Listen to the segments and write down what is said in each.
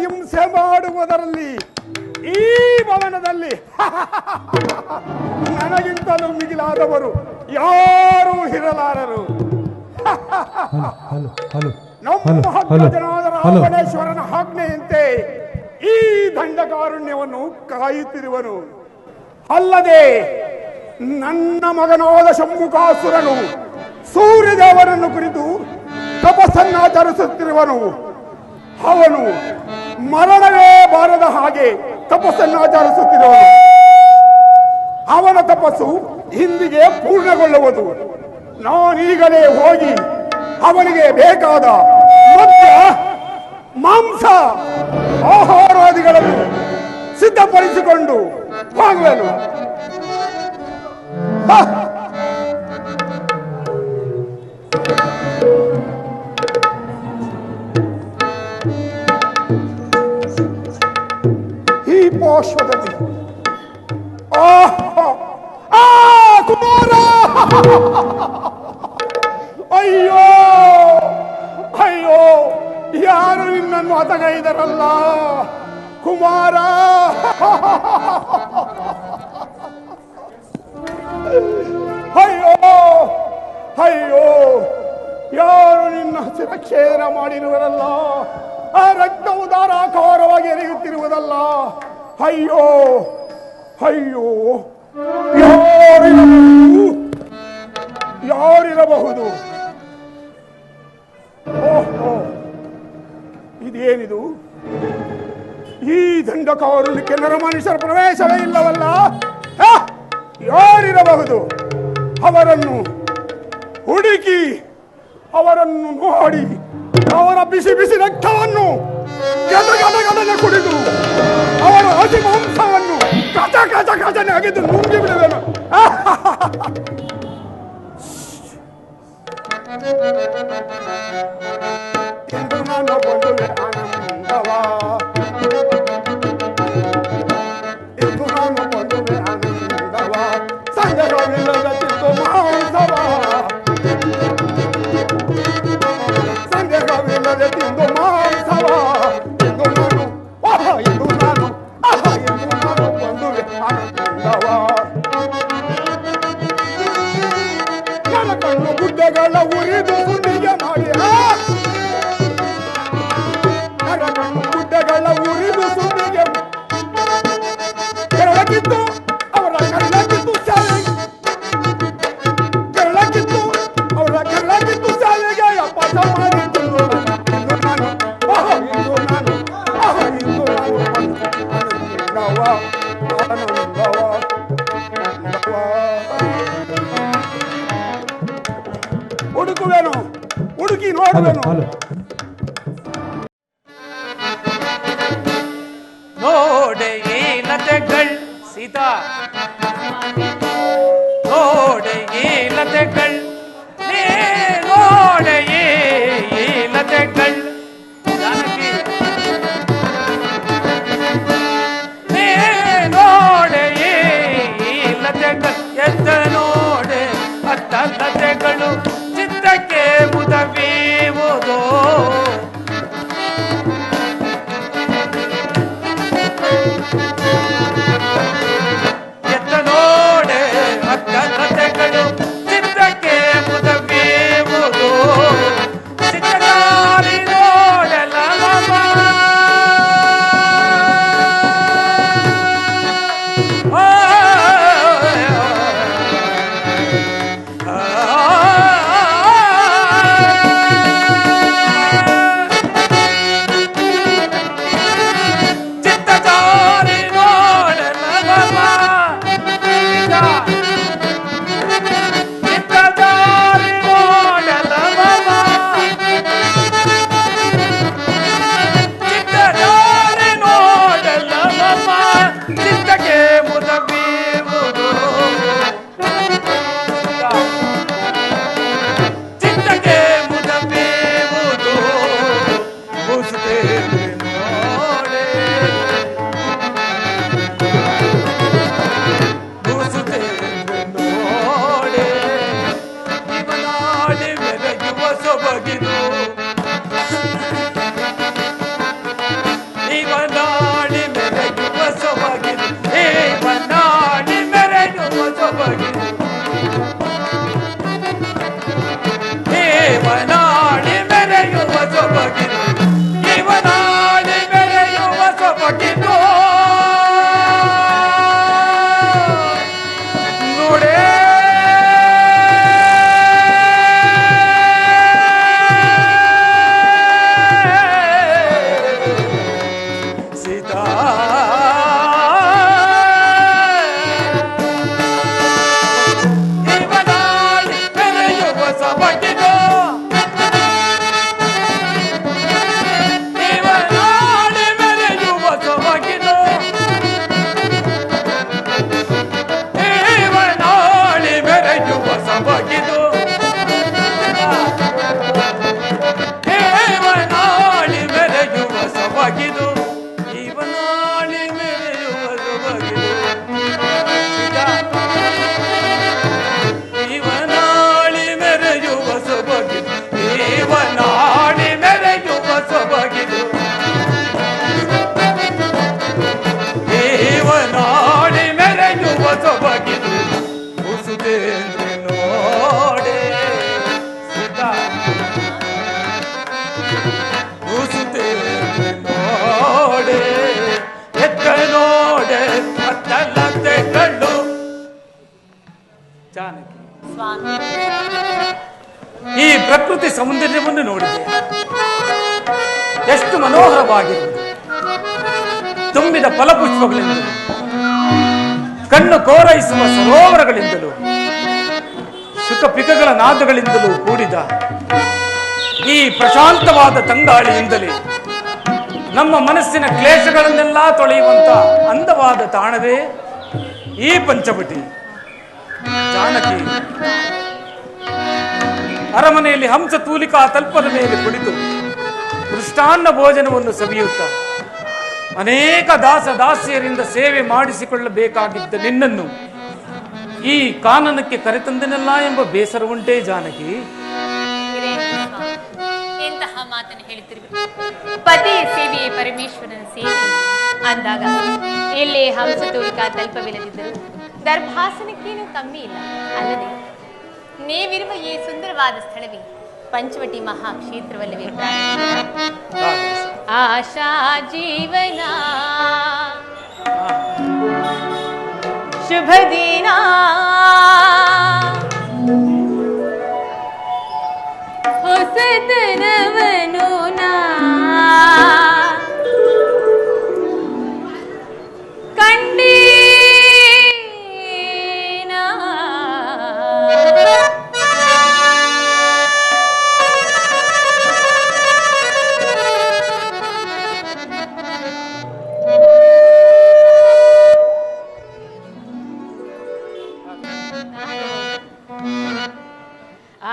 ಹಿಂಸೆ ಮಾಡುವುದರಲ್ಲಿ ಈ ಭವನದಲ್ಲಿ ನನಗಿಂತಲೂ ಮಿಗಿಲಾದವರು ಯಾರೂ ಇರಲಾರರು. ನಮ್ಮ ಹಗ್ಗಜನಾದ ರಾವಣೇಶ್ವರನ ಆಜ್ಞೆಯಂತೆ ಈ ದಂಡಕಾರುಣ್ಯವನ್ನು ಕಾಯುತ್ತಿರುವನು. ಅಲ್ಲದೆ ನನ್ನ ಮಗನಾದ ಶಂಭುಕಾಸುರನು ಸೂರ್ಯದೇವನನ್ನು ಕುರಿತು ತಪಸ್ಸನ್ನಾಚರಿಸುತ್ತಿರುವನು. ಅವನು ಮರಣವೇ ಬಾರದ ಹಾಗೆ ತಪಸ್ಸನ್ನಾಚರಿಸುತ್ತಿರುವನು. ಅವನ ತಪಸ್ಸು ಇಂದಿಗೆ ಪೂರ್ಣಗೊಳ್ಳುವುದು. ನಾನೀಗಲೇ ಹೋಗಿ ಅವನಿಗೆ ಬೇಕಾದ ಮದ್ಯ, ಮಾಂಸ, ಆಹಾರಾದಿಗಳನ್ನು ಸಿದ್ಧಪಡಿಸಿಕೊಂಡು ಹೋಗುವೆನು. ಈ ಪಾರ್ಶ್ವದಲ್ಲಿ ಕುಮಾರ, ಅಯ್ಯೋ ಅಯ್ಯೋ, ಯಾರು ನಿನ್ನನ್ನು ಹತಗೈದರಲ್ಲ ಕುಮಾರ. ಅಯ್ಯೋ ಅಯ್ಯೋ, ಯಾರು ನಿನ್ನ ಶಿರಚ್ಛೇದನ ಮಾಡಿರುವರಲ್ಲ, ಆ ರಕ್ತವು ಧಾರಾಕಾರವಾಗಿ ಎರೆಯುತ್ತಿರುವುದಲ್ಲ. ಅಯ್ಯೋ ಅಯ್ಯೋ, ಯಾರಿರಬಹುದು? ಓಹೋ, ಇದೇನಿದು? ಈ ದಂಡಕಾರುಣ್ಯಕ್ಕೆ ನರಮನುಷ್ಯರ ಪ್ರವೇಶವೇ ಇಲ್ಲವಲ್ಲ. ಯಾರಿರಬಹುದು? ಅವರನ್ನು ಹುಡುಕಿ ಅವರನ್ನು ನೋಡಿ ಅವರ ಬಿಸಿ ಬಿಸಿ ರಕ್ತವನ್ನು ಗದಗದಗದನೆ ಕುಡಿದು ಅವರ ಹಸಿ ಮಾಂಸವನ್ನು ಕಚ ಕಚ ಕಚನೆ ಅಗೆದು ನುಂಗಿ ಬಿಡುವೆನು. ಎಂದು ನಾನು ಬಂದುವೆ ಆನಂದವ, ಎಂದು ನಾನು ಬಂದುವೆ ಆನಂದವ, ಸಂದೇಹವಿಲ್ಲದ ಚಿತ್ತು ಮಾಂಸವ, ಸಂದೇಹವಿಲ್ಲದ ತಿಂದು ಮಾಂಸವ, ಎಂದು ನಾನು ಎಂದು ನಾನು ಬಂದುವೆ ಆನಂದವ. ನನ್ನ ಕಣ್ಣು ಗುಡ್ಡೆಗಳ ಉರಿದು ಸುಂಡಿಗೆ ಮಾಡಿ, ನನ್ನ ಕಣ್ಣು ಗುಡ್ಡೆಗಳ ಉರಿದು ಸುಂಡಿಗೆ ಕೆರಳಕ್ಕಿತ್ತು ಅವರ ಕರಳಕ್ಕಿತ್ತು ಶಾಲೆಗೆ, ಕೆರಳಕ್ಕಿತ್ತು ಅವರ ಕರಳಕ್ಕಿತ್ತು ಶಾಲೆಗೆ ಅಪಾಸ ಮಾಡಿದ್ದು. ಇಂದು ನಾನು ಇಂದು ನಾನು ಆನಂದವ ಆನಂದವ ಹುಡುಕುವೆನು, ಹುಡುಕಿ ನೋಡುವೆನು. ನೋಡೆ ಏಲತೆಗಳ್ ಸೀತಾ, ನೋಡೆ ಏಲತೆಗಳ್, ನೀ ನೋಡೆ ಏಲತೆಗಳ್ ಜಾನಕಿ, ನೀ ನೋಡೆ ಏಲತೆಗಳ್, ಎದ್ದ ನೋಡೆ ಅತ್ತಲ್ಲತೆಗಳು ಚಿತ್ತಕ್ಕೆ ಮುದವೀವುದೋ. ಎತ್ತ ನೋಡೆ ಅತ್ತಲ್ಲತೆಗಳು ಚಿತ್ತಕ್ಕೆ ಕೂಸುತ್ತೇವೆ ನೋಡೆ ಎತ್ತ ನೋಡೆ ಅತ್ತಲತೆಗಳು. ಜಾನಕಿ, ಸ್ವಾಮಿ, ಈ ಪ್ರಕೃತಿ ಸೌಂದರ್ಯವನ್ನು ನೋಡಿದೆ, ಎಷ್ಟು ಮನೋಹರವಾಗಿರುವುದು. ತುಂಬಿದ ಫಲಪುಷ್ಪಗಳಿಂದಲೂ ಕಣ್ಣು ಕೋರೈಸುವ ಸರೋವರಗಳಿಂದಲೂ ಸುಖ ಪಿಕಗಳ ನಾದಗಳಿಂದಲೂ ಕೂಡಿದ ಈ ಪ್ರಶಾಂತವಾದ ತಂಗಾಳಿಯಿಂದಲೇ ನಮ್ಮ ಮನಸ್ಸಿನ ಕ್ಲೇಶಗಳನ್ನೆಲ್ಲ ತೊಳೆಯುವಂತ ಅಂದವಾದ ತಾಣವೇ ಈ ಪಂಚವಟಿ. ಜಾನಕಿ, ಅರಮನೆಯಲ್ಲಿ ಹಂಸ ತೂಲಿಕಾ ತಲ್ಪದ ಮೇಲೆ ಕುಳಿತು ಮೃಷ್ಟಾನ್ನ ಭೋಜನವನ್ನು ಸವಿಯುತ್ತ ಅನೇಕ ದಾಸ ದಾಸಿಯರಿಂದ ಸೇವೆ ಮಾಡಿಸಿಕೊಳ್ಳಬೇಕಾಗಿದ್ದ ನಿನ್ನನ್ನು ಈ ಕಾನನಕ್ಕೆ ಕರೆತಂದನಲ್ಲ ಎಂಬ ಬೇಸರ ಉಂಟೇ ಜಾನಕಿ? ಎಂತಹ ಮಾತನ್ನು ಹೇಳುತ್ತಿರುವೆ. ಪತಿಯ ಸೇವೆಯೇ ಪರಮೇಶ್ವರನ ಸೇವೆ ಅಂದಾಗ ಇಲ್ಲಿ ಹಂಸತೂಲಿಕಾ ತಲ್ಪವಿಲ್ಲದಿದ್ದರೂ ದರ್ಭಾಸನಕ್ಕೇನು ಕಮ್ಮಿ ಇಲ್ಲ ಅಲ್ಲದೆ. ನೀವಿರುವ ಈ ಸುಂದರವಾದ ಸ್ಥಳವೇ ಪಂಚವಟಿ ಮಹಾಕ್ಷೇತ್ರವಲ್ಲವೇ? ಆಶಾ ಜೀವನ ಶುಭ ದಿನ ಹೊಸತನವನು ನಾ ಕಂಡೀನಾ.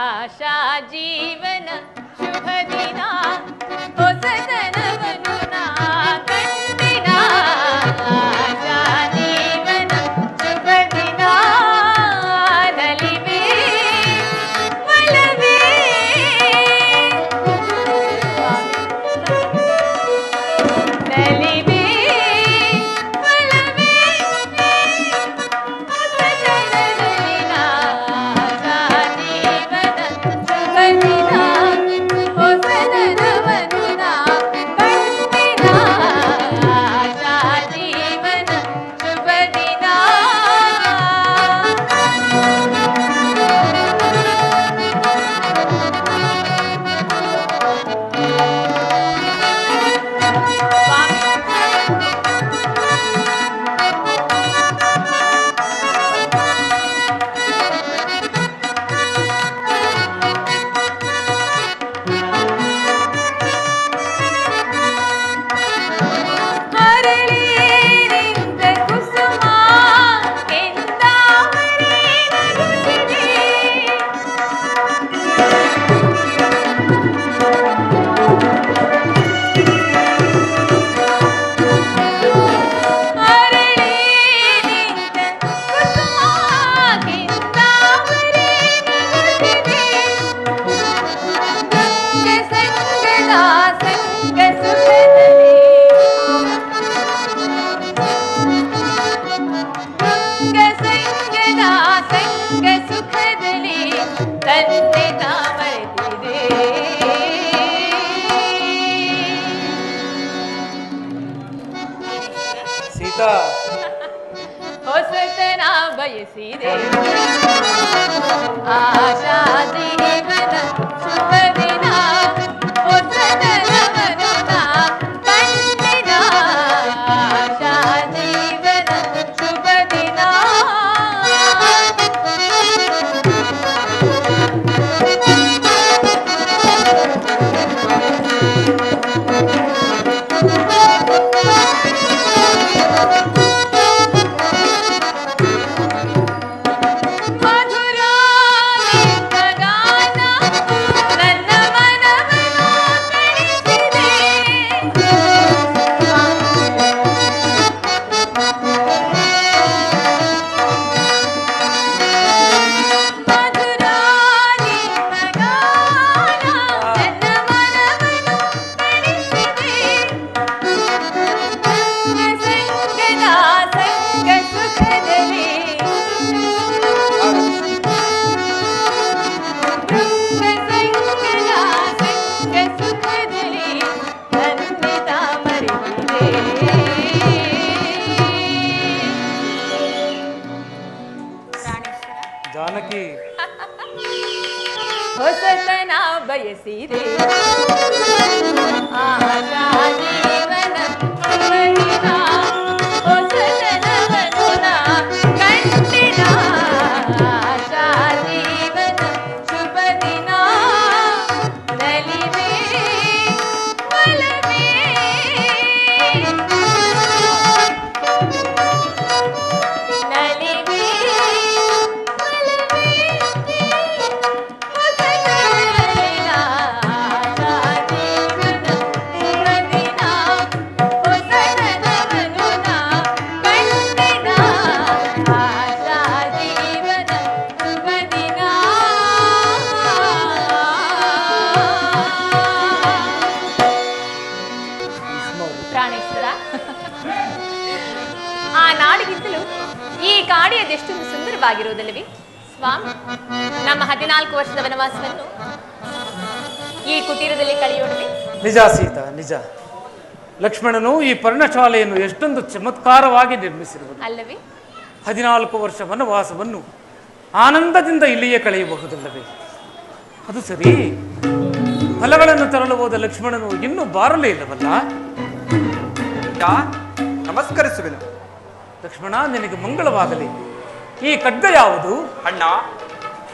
ಆಶಾ ಜೀವನ ಶುಭ ದಿನ ಹೊಸತನವನು ನಾ ಕಂಡಿನ. ಆಶಾ ಜೀವನ ಶುಭ ದಿನ ನಲಿವೆ ಒಲವೇ ನಲಿವೆ ಒಲವೇ ಹೊಸತನದಲ್ಲಿ ನಾ. ಆಶಾ ಜೀವನ ಶುಭ ದಿನ ಹೊಸತನವನು ನಾ ಕಂಡಿನ. ಆಶಾ ಜೀವನ ಶುಭ ದಿನ. ಹರಳೇರಿಂದ ಕುಸುಮ ಕೆಂದಾವರೆ ನಗುತ್ತಿದೆ. ಹರಳೇರಿಂದ ಕುಸುಮ ಕೆಂದಾವರೆ ನಗುತ್ತಿದೆ. ಸಂಗದ ಸಂಗ ಸುಖದಲ್ಲಿ ಸಂಗದ ಸಂಗ ಸುಖದಲ್ಲಿ ತಂದೆ ತಾಮರೆತಿದೆ. ಸೀತಾ, ಹೊಸತನ ಬಯಸಿದೆ. ಆಶಾ ಜೀವನ ಶುಭ ದಿನ ಹೊಸತನವನು ನಾ ಕಂಡಿನ. ಆಶಾ ಜೀವನ ಶುಭ ದಿನ. ಮಧುರ ಗಾನ ಬಯಸಿದೆ ಆಶಾ ಜೀವನ ಶುಭದಿನ ಹೊಸತನವನ್ನು ನಾ ಕಂಡಿನ ಆಶಾ ಜೀವನ ಶುಭದಿನ ನಲಿವೆ ಒಲವೇ ನಲಿವೆ ಪ್ರಾಣೇಶ್ವರ, ಆ ನಾಡಿಗಿಂತಲೂ ಈ ಕಾಡಿ ಅದೆಷ್ಟೊಂದು ಸುಂದರವಾಗಿರುವುದಲ್ಲವೇ ಸ್ವಾಮಿ? ನಮ್ಮ 14 ವರ್ಷದ ವನವಾಸವನ್ನು ಈ ಕುಟೀರದಲ್ಲಿ ಕಳೆಯೋಣವೇ? ನಿಜ ಸೀತಾ, ನಿಜ. ಲಕ್ಷ್ಮಣನು ಈ ಪರ್ಣಶಾಲೆಯನ್ನು ಎಷ್ಟೊಂದು ಚಮತ್ಕಾರವಾಗಿ ನಿರ್ಮಿಸಿರುವುದು ಅಲ್ಲವೇ? 14 ವರ್ಷ ವನವಾಸವನ್ನು ಆನಂದದಿಂದ ಇಲ್ಲಿಯೇ ಕಳೆಯಬಹುದಲ್ಲವೇ? ಅದು ಸರಿ, ಫಲಗಳನ್ನು ತರಲು ಹೋದ ಲಕ್ಷ್ಮಣನು ಇನ್ನೂ ಬಾರಲೇ ಇಲ್ಲವಲ್ಲ? ನಮಸ್ಕರಿಸುವೆನು. ಲಕ್ಷ್ಮಣ, ನಿನಗೆ ಮಂಗಳವಾಗಲಿ. ಈ ಖಡ್ಗ ಯಾವುದು? ಅಣ್ಣ,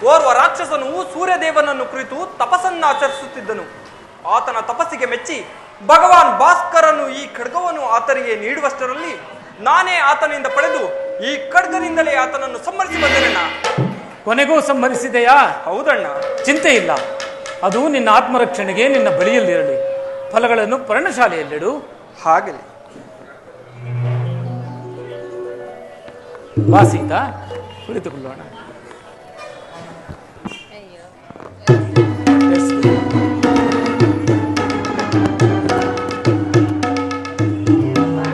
ಓರ್ವ ರಾಕ್ಷಸನು ಸೂರ್ಯದೇವನನ್ನು ಕುರಿತು ತಪಸ್ಸನ್ನಾಚರಿಸುತ್ತಿದ್ದನು. ಆತನ ತಪಸ್ಸಿಗೆ ಮೆಚ್ಚಿ ಭಗವಾನ್ ಭಾಸ್ಕರನು ಈ ಖಡ್ಗವನ್ನು ಆತನಿಗೆ ನೀಡುವಷ್ಟರಲ್ಲಿ ನಾನೇ ಆತನಿಂದ ಪಡೆದು ಈ ಖಡ್ಗನಿಂದಲೇ ಆತನನ್ನು ಸಂಹರಿಸಿ ಬಂದೆನಣ್ಣ. ಕೊನೆಗೂ ಸಂಹರಿಸಿದೆಯಾ? ಹೌದಣ್ಣ. ಚಿಂತೆ ಇಲ್ಲ, ಅದು ನಿನ್ನ ಆತ್ಮರಕ್ಷಣೆಗೆ ನಿನ್ನ ಬಳಿಯಲ್ಲಿರಲಿ. ಫಲಗಳನ್ನು ಪರ್ಣಶಾಲೆಯಲ್ಲಿಡು. ಹಾಗಲಿ. ಬಾ ಸೀತಾ, ಕುಳಿತುಕೊಳ್ಳೋಣ.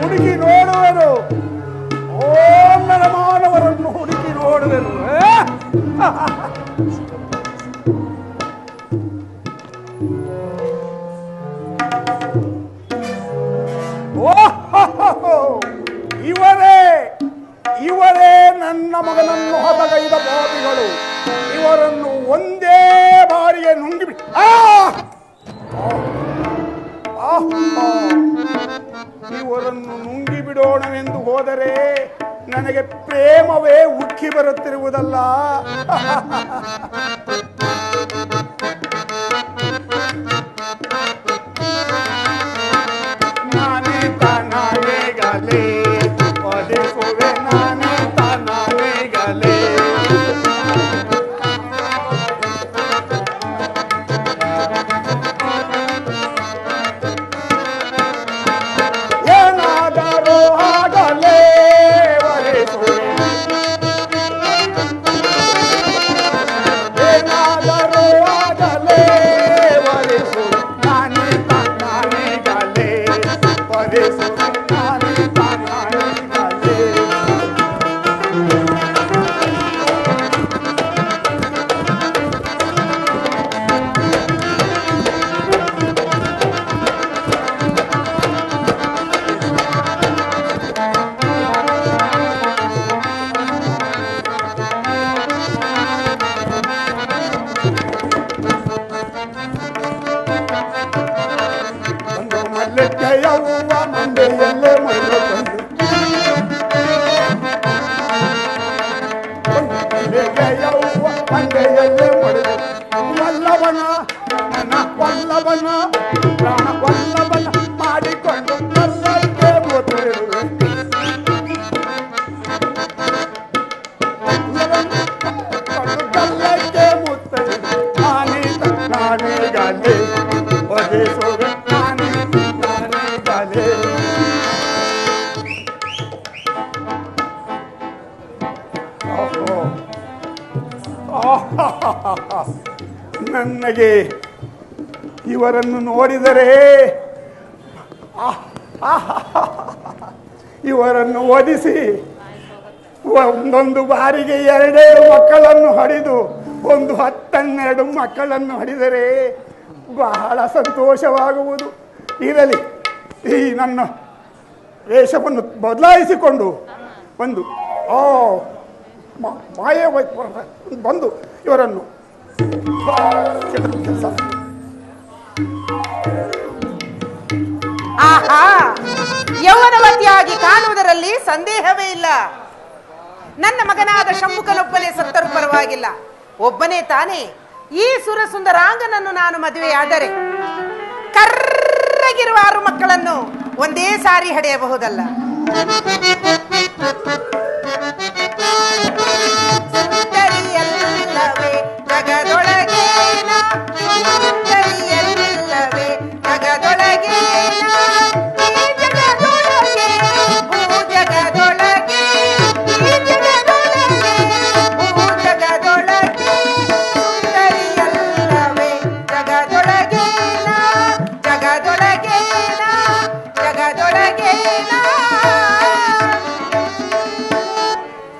ಹುಡುಕಿ ನೋಡುವೆನು, ನನ್ನ ಮಾನವರನ್ನು ಹುಡುಕಿ ನೋಡುವೆನು. ಇವರೇ ನನ್ನ ಮಗನನ್ನು ಹದಗೈದ ಪಾಪಿಗಳು. ಇವರನ್ನು ಒಂದೇ ಬಾರಿಗೆ ನುಂಗಿಬಿಟ್ಟು ಇವರನ್ನು ನುಂಗಿ ಬಿಡೋಣವೆಂದು ಹೋದರೆ ನನಗೆ ಪ್ರೇಮವೇ ಉಕ್ಕಿ ಬರುತ್ತಿರುವುದಲ್ಲ. ನಾನೇ ತಾನಾಗಲೇ ಒದೆಸುವೆ, ನಾನೇ ತಾನಾಗಲೇ ಏನಾದರೂ ಆಗಲೇ ಒದೆಸುವೆ, ಏನಾದರೂ ಆಗಲೇ ಒದೆಸುವೆ, ನಾನೇ ತಾನಾಗಲೇ ಒದೆಸುವೆ, ನಾನೇ ತಾನಾಗಲೇ. ಒಂದು ಮಲ್ಲಕ್ಕೆ ಯವ್ವ ಮಂಡೆಯಲ್ಲೇ ಮೈಲು ತಂದು, ಒಂದು ಮಲ್ಲಿಗೆ ಯವ್ವ ಮಂಡೆಯಲ್ಲೇ ಮಡಿದು, ವಲ್ಲಭನ ನನ್ನ ವಲ್ಲಭನ ಪ್ರಾಣ ವಲ್ಲಭನ ಮಾಡಿಕೊಂಡು ಕಲ್ಲಕ್ಕೆ ಮುತ್ತಿರುವೆ. ಕಲ್ಲಕ್ಕೆ ಮುತ್ತಿರುವೆ, ನಾನೇ ತಾನಾಗಲೇ ಒದೆಸುವೆ, ನಾನೇ ತಾನಾಗಲೇ. ನನಗೆ ಇವರನ್ನು ನೋಡಿದರೆ ಇವರನ್ನು ಓದಿಸಿ ಒಂದೊಂದು ಬಾರಿಗೆ 2 ಮಕ್ಕಳನ್ನು ಹಡಿದು ಒಂದು 10-12 ಮಕ್ಕಳನ್ನು ಹಡಿದರೆ ಬಹಳ ಸಂತೋಷವಾಗುವುದು. ಇರಲಿ, ಈ ನನ್ನ ವೇಷವನ್ನು ಬದಲಾಯಿಸಿಕೊಂಡು ಬಂದು ಮಾಯೆ ಬಂದು ಇವರನ್ನು ಕೆಲಸ ಆಹಾ, ಯೌವನವತಿಯಾಗಿ ಕಾಣುವುದರಲ್ಲಿ ಸಂದೇಹವೇ ಇಲ್ಲ. ನನ್ನ ಮಗನಾದ ಶಂಭುಕನೊಬ್ಬನೇ ಸತ್ತರೂ ಪರವಾಗಿಲ್ಲ, ಒಬ್ಬನೇ ತಾನೇ ಈ ಸುರಸುಂದರಾಂಗನನ್ನು ನಾನು ಮದುವೆಯಾದರೆ ಕರ್ರಗಿರುವ 6 ಮಕ್ಕಳನ್ನು ಒಂದೇ ಸಾರಿ ಹಡೆಯಬಹುದಲ್ಲ. ಸುಂದರಿಯಲ್ಲವೇ ಜಗದೊಳಗೇನ, ಸುಂದರಿಯಲ್ಲವೇ ಜಗದೊಳಗೇನ, ಈ ಜಗದೊಳಗೆ ಭೂ ಜಗದೊಳಗೆ, ಈ ಜಗದೊಳಗೆ ಭೂ ಜಗದೊಳಗೆ, ಸುಂದರಿಯಲ್ಲವೇ ಜಗದೊಳಗೇನ, ಜಗದೊಳಗೇನ, ಜಗದೊಳಗೇನ.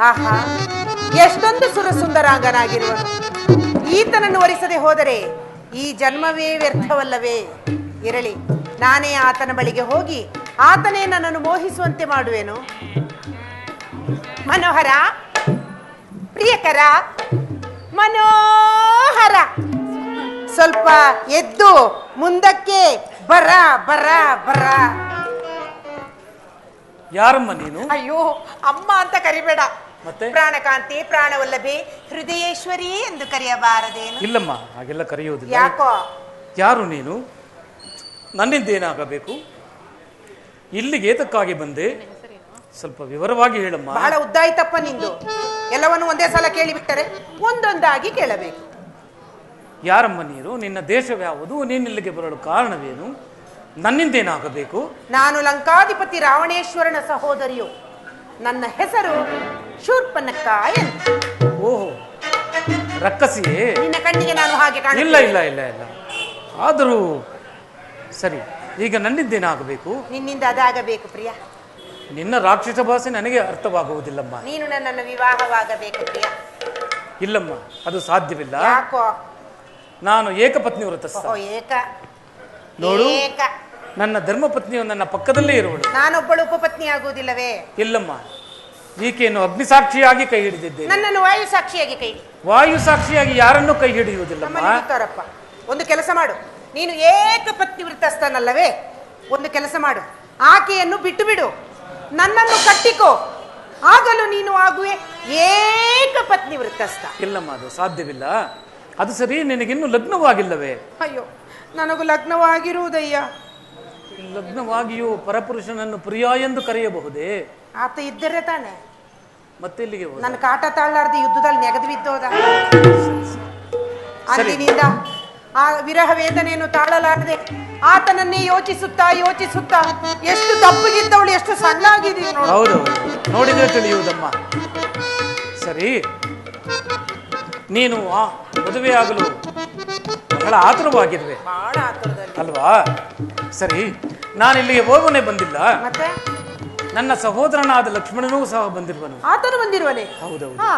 ಆಹಾ, ಎಷ್ಟೊಂದು ಸುರಸುಂದರಾಂಗನಾಗಿರುವನು. ಈತನನ್ನು ವರಿಸದೆ ಹೋದರೆ ಈ ಜನ್ಮವೇ ವ್ಯರ್ಥವಲ್ಲವೇ? ಇರಲಿ, ನಾನೇ ಆತನ ಬಳಿಗೆ ಹೋಗಿ ಆತನೇ ನನ್ನನ್ನು ಮೋಹಿಸುವಂತೆ ಮಾಡುವೆನು. ಮನೋಹರ, ಪ್ರಿಯಕರ, ಮನೋಹರ, ಸ್ವಲ್ಪ ಎದ್ದು ಮುಂದಕ್ಕೆ ಬರ ಬರ ಬರ. ಯಾರಮ್ಮ ನೀನು? ಅಯ್ಯೋ, ಅಮ್ಮ ಅಂತ ಕರಿಬೇಡ. ಮತ್ತೆ? ಪ್ರಾಣಕಾಂತಿ, ಪ್ರಾಣವಲ್ಲಭೆ, ಹೃದಯೇಶ್ವರಿ ಎಂದು ಕರೆಯಬಾರದೇನು? ಇಲ್ಲಮ್ಮ, ಹಾಗೆಲ್ಲ ಕರೆಯುವುದಿಲ್ಲ. ಯಾಕೋ? ಯಾರು ನೀನು? ನನ್ನಿಂದೇನಾಗಬೇಕು? ಇಲ್ಲಿಗೆ ಏತಕ್ಕಾಗಿ ಬಂದೆ? ಸ್ವಲ್ಪ ವಿವರವಾಗಿ ಹೇಳಮ್ಮ. ಬಹಳ ಉದ್ದಾಯ್ತಪ್ಪ ನಿಂದು. ಎಲ್ಲವನ್ನು ಒಂದೇ ಸಲ ಕೇಳಿಬಿಟ್ಟರೆ ಒಂದೊಂದಾಗಿ ಕೇಳಬೇಕು. ಯಾರಮ್ಮ ನೀನು? ನಿನ್ನ ದೇಶವ್ಯಾವುದು? ನೀನಿಲ್ಲಿಗೆ ಬರಲು ಕಾರಣವೇನು? ನನ್ನಿಂದೇನಾಗಬೇಕು? ನಾನು ಲಂಕಾಧಿಪತಿ ರಾವಣೇಶ್ವರನ ಸಹೋದರಿಯು. ನನ್ನ ಹೆಸರು ಶೂರ್ಪನಖ ಎಂದು. ಓಹೋ, ರಕ್ಕಸಿಯೇ? ನಿನ್ನ ಕಣ್ಣಿಗೆ ನಾನು ಹಾಗೆ ಕಾಣ? ಇಲ್ಲ ಇಲ್ಲ ಇಲ್ಲ ಇಲ್ಲ. ಆದರೂ ಸರಿ, ಈಗ ನನ್ನಿಂದೇನಾಗಬೇಕು? ನಿನ್ನಿಂದ ಅದಾಗಬೇಕು ಪ್ರಿಯ. ನಿನ್ನ ರಾಕ್ಷಸ ಭಾಷೆ ನನಗೆ ಅರ್ಥವಾಗುವುದಿಲ್ಲಮ್ಮ. ನೀನು ನನ್ನನ್ನು ವಿವಾಹವಾಗಬೇಕು ಪ್ರಿಯ. ಇಲ್ಲಮ್ಮ, ಅದು ಸಾಧ್ಯವಿಲ್ಲ. ಯಾಕೋ? ನಾನು ಏಕಪತ್ನಿ ವ್ರತಸ್ಥ. ಓ, ಏಕ ನೋಡು, ಏಕ. ನನ್ನ ಧರ್ಮಪತ್ನಿಯು ನನ್ನ ಪಕ್ಕದಲ್ಲೇ ಇರುವಳು. ನಾನೊಬ್ಬಳು ಉಪಪತ್ನಿ ಆಗುವುದಿಲ್ಲವೇ? ಇಲ್ಲಮ್ಮ, ಈಕೆಯನ್ನು ಅಗ್ನಿಸಾಕ್ಷಿಯಾಗಿ ಕೈ ಹಿಡಿದಿದ್ದೇನೆ. ನನ್ನನ್ನು ವಾಯು ಸಾಕ್ಷಿಯಾಗಿ ಕೈ. ವಾಯು ಸಾಕ್ಷಿಯಾಗಿ ಯಾರನ್ನೂ ಕೈ ಹಿಡಿಯುವುದಿಲ್ಲಮ್ಮ. ನಮ್ಮನಿತಾರಪ್ಪ, ಒಂದು ಕೆಲಸ ಮಾಡು. ನೀನು ಏಕಪತ್ನಿ ವೃತ್ತಸ್ಥನಲ್ಲವೇ? ಒಂದು ಕೆಲಸ ಮಾಡು, ಆಕೆಯನ್ನು ಬಿಟ್ಟು ಬಿಡು, ನನ್ನನ್ನು ಕಟ್ಟಿಕೋ, ಆಗಲೂ ನೀನು ಆಗುವೆ ಏಕಪತ್ನಿ ವೃತ್ತಸ್ಥ. ಇಲ್ಲಮ್ಮ, ಅದು ಸಾಧ್ಯವಿಲ್ಲ. ಅದು ಸರಿ, ನಿನಗಿನ್ನೂ ಲಗ್ನವಾಗಿಲ್ಲವೇ? ಅಯ್ಯೋ, ನನಗೂ ಲಗ್ನವಾಗಿರುವುದಯ್ಯ. ಲಗ್ನವಾಗಿಯೂ ಪರಪುರುಷನನ್ನು ಪ್ರಿಯ ಎಂದು ಕರೆಯಬಹುದೇ? ಆತ ಇದ್ದರೆ ತಾನೆ. ಮತ್ತೆ ಇಲ್ಲಿಗೆ ಹೋದ? ನನ್ನ ಕಾಟ ತಾಳಲಾರ್ದು ಯುದ್ಧದಲ್ಲಿ ನೆಗೆದು ಬಿದ್ದೋದ. ಅಂದಿನಿಂದ ಆ ವಿರಹ ವೇದನೆಯನ್ನು ತಾಳಲಾರದೆ ಆತನನ್ನೇ ಯೋಚಿಸುತ್ತಾ ಯೋಚಿಸುತ್ತಾ ಎಷ್ಟು ದಪ್ಪಗಿದ್ದವಳು ಎಷ್ಟು ಸಣ್ಣಾಗಿದ್ದೀವಿ ನೋಡು. ಹೌದು, ನೋಡಿದ್ರೆ ತಿಳಿಯುವುದಮ್ಮ. ಸರಿ, ನೀನು ಆ ಮದುವೆಯಾಗಲು ಬಹಳ ಆತುರವಾಗಿರುವೆ ಬಹಳ ಆತುರದಲ್ಲಿ ಅಲ್ವಾ? ಸರಿ, ನಾನು ಇಲ್ಲಿಗೆ ಹೋಗೋನೆ ಬಂದಿಲ್ಲ. ಮತ್ತೆ ನನ್ನ ಸಹೋದರನಾದ ಲಕ್ಷ್ಮಣನೂ ಸಹ ಬಂದಿರುವನು. ಆತನು ಬಂದಿರುವನೆ? ಹೌದೌದು. ಹಾ,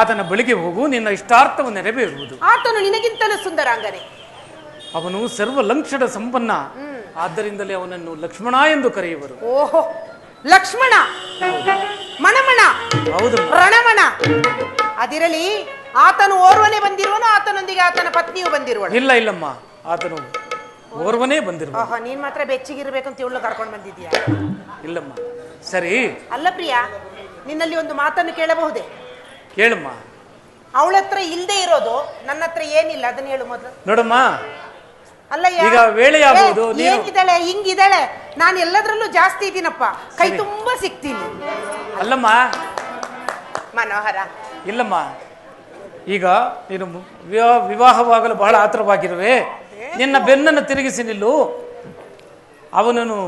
ಆತನ ಬಳಿಗೆ ಹೋಗು, ನಿನ್ನ ಇಷ್ಟಾರ್ಥವನ್ನು ನೆರವೇರುವುದು. ಆತನು ನಿನಗಿಂತಲೂ ಸುಂದರಾಂಗನೆ. ಅವನು ಸರ್ವಲಂಕ್ಷಣ ಸಂಪನ್ನ, ಆದ್ದರಿಂದಲೇ ಅವನನ್ನು ಲಕ್ಷ್ಮಣ ಎಂದು ಕರೆಯುವರು. ಓಹೋ, ಲಕ್ಷ್ಮಣ, ಮಣಮಣ, ಹೌದು, ರಣಮಣ. ಅದಿರಲಿ, ಆತನು ಓರ್ವನೇ ಬಂದಿರುವನು, ಆತನೊಂದಿಗೆ ಆತನ ಪತ್ನಿಯು ಬಂದಿರುವಳು? ಇಲ್ಲ ಇಲ್ಲಮ್ಮ, ಆತನು ಓರ್ವನೇ ಬಂದಿರುವ. ಓಹೋ, ನೀನ್ ಮಾತ್ರ ಬೆಚ್ಚಿಗಿರ್ಬೇಕಂತ ಇವಳು ಕರ್ಕೊಂಡು ಬಂದಿದ್ದೀಯಾ? ಇಲ್ಲಮ್ಮ. ಸರಿ, ಅಲ್ಲ ಪ್ರಿಯ, ನಿನ್ನಲ್ಲಿ ಒಂದು ಮಾತನ್ನು ಕೇಳಬಹುದೇ? ಕೇಳಮ್ಮ. ಅವಳ ಹತ್ರ ಇಲ್ಲದೆ ಇರೋದು ನನ್ನ ಹತ್ರ ಏನಿಲ್ಲ, ಅದನ್ನ ಹೇಳು ಮೊದಲು. ನೋಡಮ್ಮ, ಅಲ್ಲಯ್ಯ, ಈಗ ವೇಳೆಯಾಗುವುದು. ಹೇಗಿದ್ದಾಳೆ, ಹಿಂಗಿದ್ದಾಳೆ, ನಾನು ಎಲ್ಲದರಲ್ಲೂ ಜಾಸ್ತಿ ಇದ್ದೀನಪ್ಪ, ಕೈ ತುಂಬಾ ಸಿಗ್ತೀನಿ. ಅಲ್ಲಮ್ಮ, ಮನೋಹರ, ಇಲ್ಲಮ್ಮ, ಈಗ ನೀನು ವಿವಾಹವಾಗಲು ಬಹಳ ಆತುರವಾಗಿರುವೆ. ನಿನ್ನ ಬೆನ್ನನ್ನು ತಿರುಗಿಸಿ ನಿಲ್ಲು. ಅವನನ್ನು,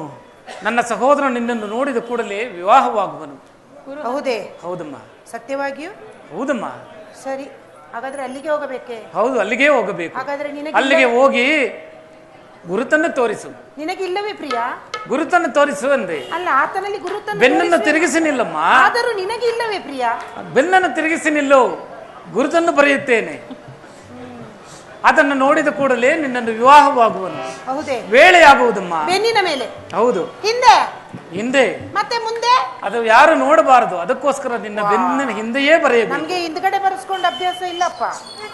ನನ್ನ ಸಹೋದರ ನಿನ್ನನ್ನು ನೋಡಿದ ಕೂಡಲೇ ವಿವಾಹವಾಗುವನು. ಹೌದೇ? ಹೌದಮ್ಮ. ಸತ್ಯವಾಗಿಯೂ? ಹೌದಮ್ಮ. ಸರಿ, ಹಾಗಾದ್ರೆ ಅಲ್ಲಿಗೆ ಹೋಗಬೇಕೆ? ಹೌದು, ಅಲ್ಲಿಗೆ ಹೋಗಬೇಕು. ಹಾಗಾದ್ರೆ ಅಲ್ಲಿಗೆ ಹೋಗಿ ಗುರುತನ್ನು ತೋರಿಸು. ನಿನಗಿಲ್ಲವೇ ಪ್ರಿಯ? ಗುರುತನ್ನು ತೋರಿಸು ಅಂದೆ. ಅಲ್ಲ, ಆತನಲ್ಲಿ ಗುರುತನ್ನು ಬೆನ್ನನ್ನು ತಿರುಗಿಸಿ ನಿಲ್ಲಮ್ಮ. ಆದರೂ ನಿನಗೆ ಇಲ್ಲವೇ ಪ್ರಿಯ? ಬೆನ್ನನ್ನು ತಿರುಗಿಸಿ ನಿಲ್ಲು, ಗುರುತನ್ನು ಬರೆಯುತ್ತೇನೆ. ಅದನ್ನು ನೋಡಿದ ಕೂಡಲೇ ನಿನ್ನನ್ನು ವಿವಾಹವಾಗುವನು. ಹೌದೇ? ವೇಳೆಯಾಗುವುದಮ್ಮ. ಬೆನ್ನಿನ ಮೇಲೆ? ಹೌದು. ಹಿಂದೆ? ಹಿಂದೆ ಮತ್ತೆ ಮುಂದೆ ಅದು ಯಾರು ನೋಡಬಾರದು, ಅದಕ್ಕೋಸ್ಕರ ನಿನ್ನ ಬೆನ್ನಿನ ಹಿಂದೆಯೇ ಬರೆಯಬೇಕು. ನಮ್ಗೆ ಹಿಂದ್ಗಡೆ ಬರೆಸ್ಕೊಂಡು ಅಭ್ಯಾಸ ಇಲ್ಲಪ್ಪ.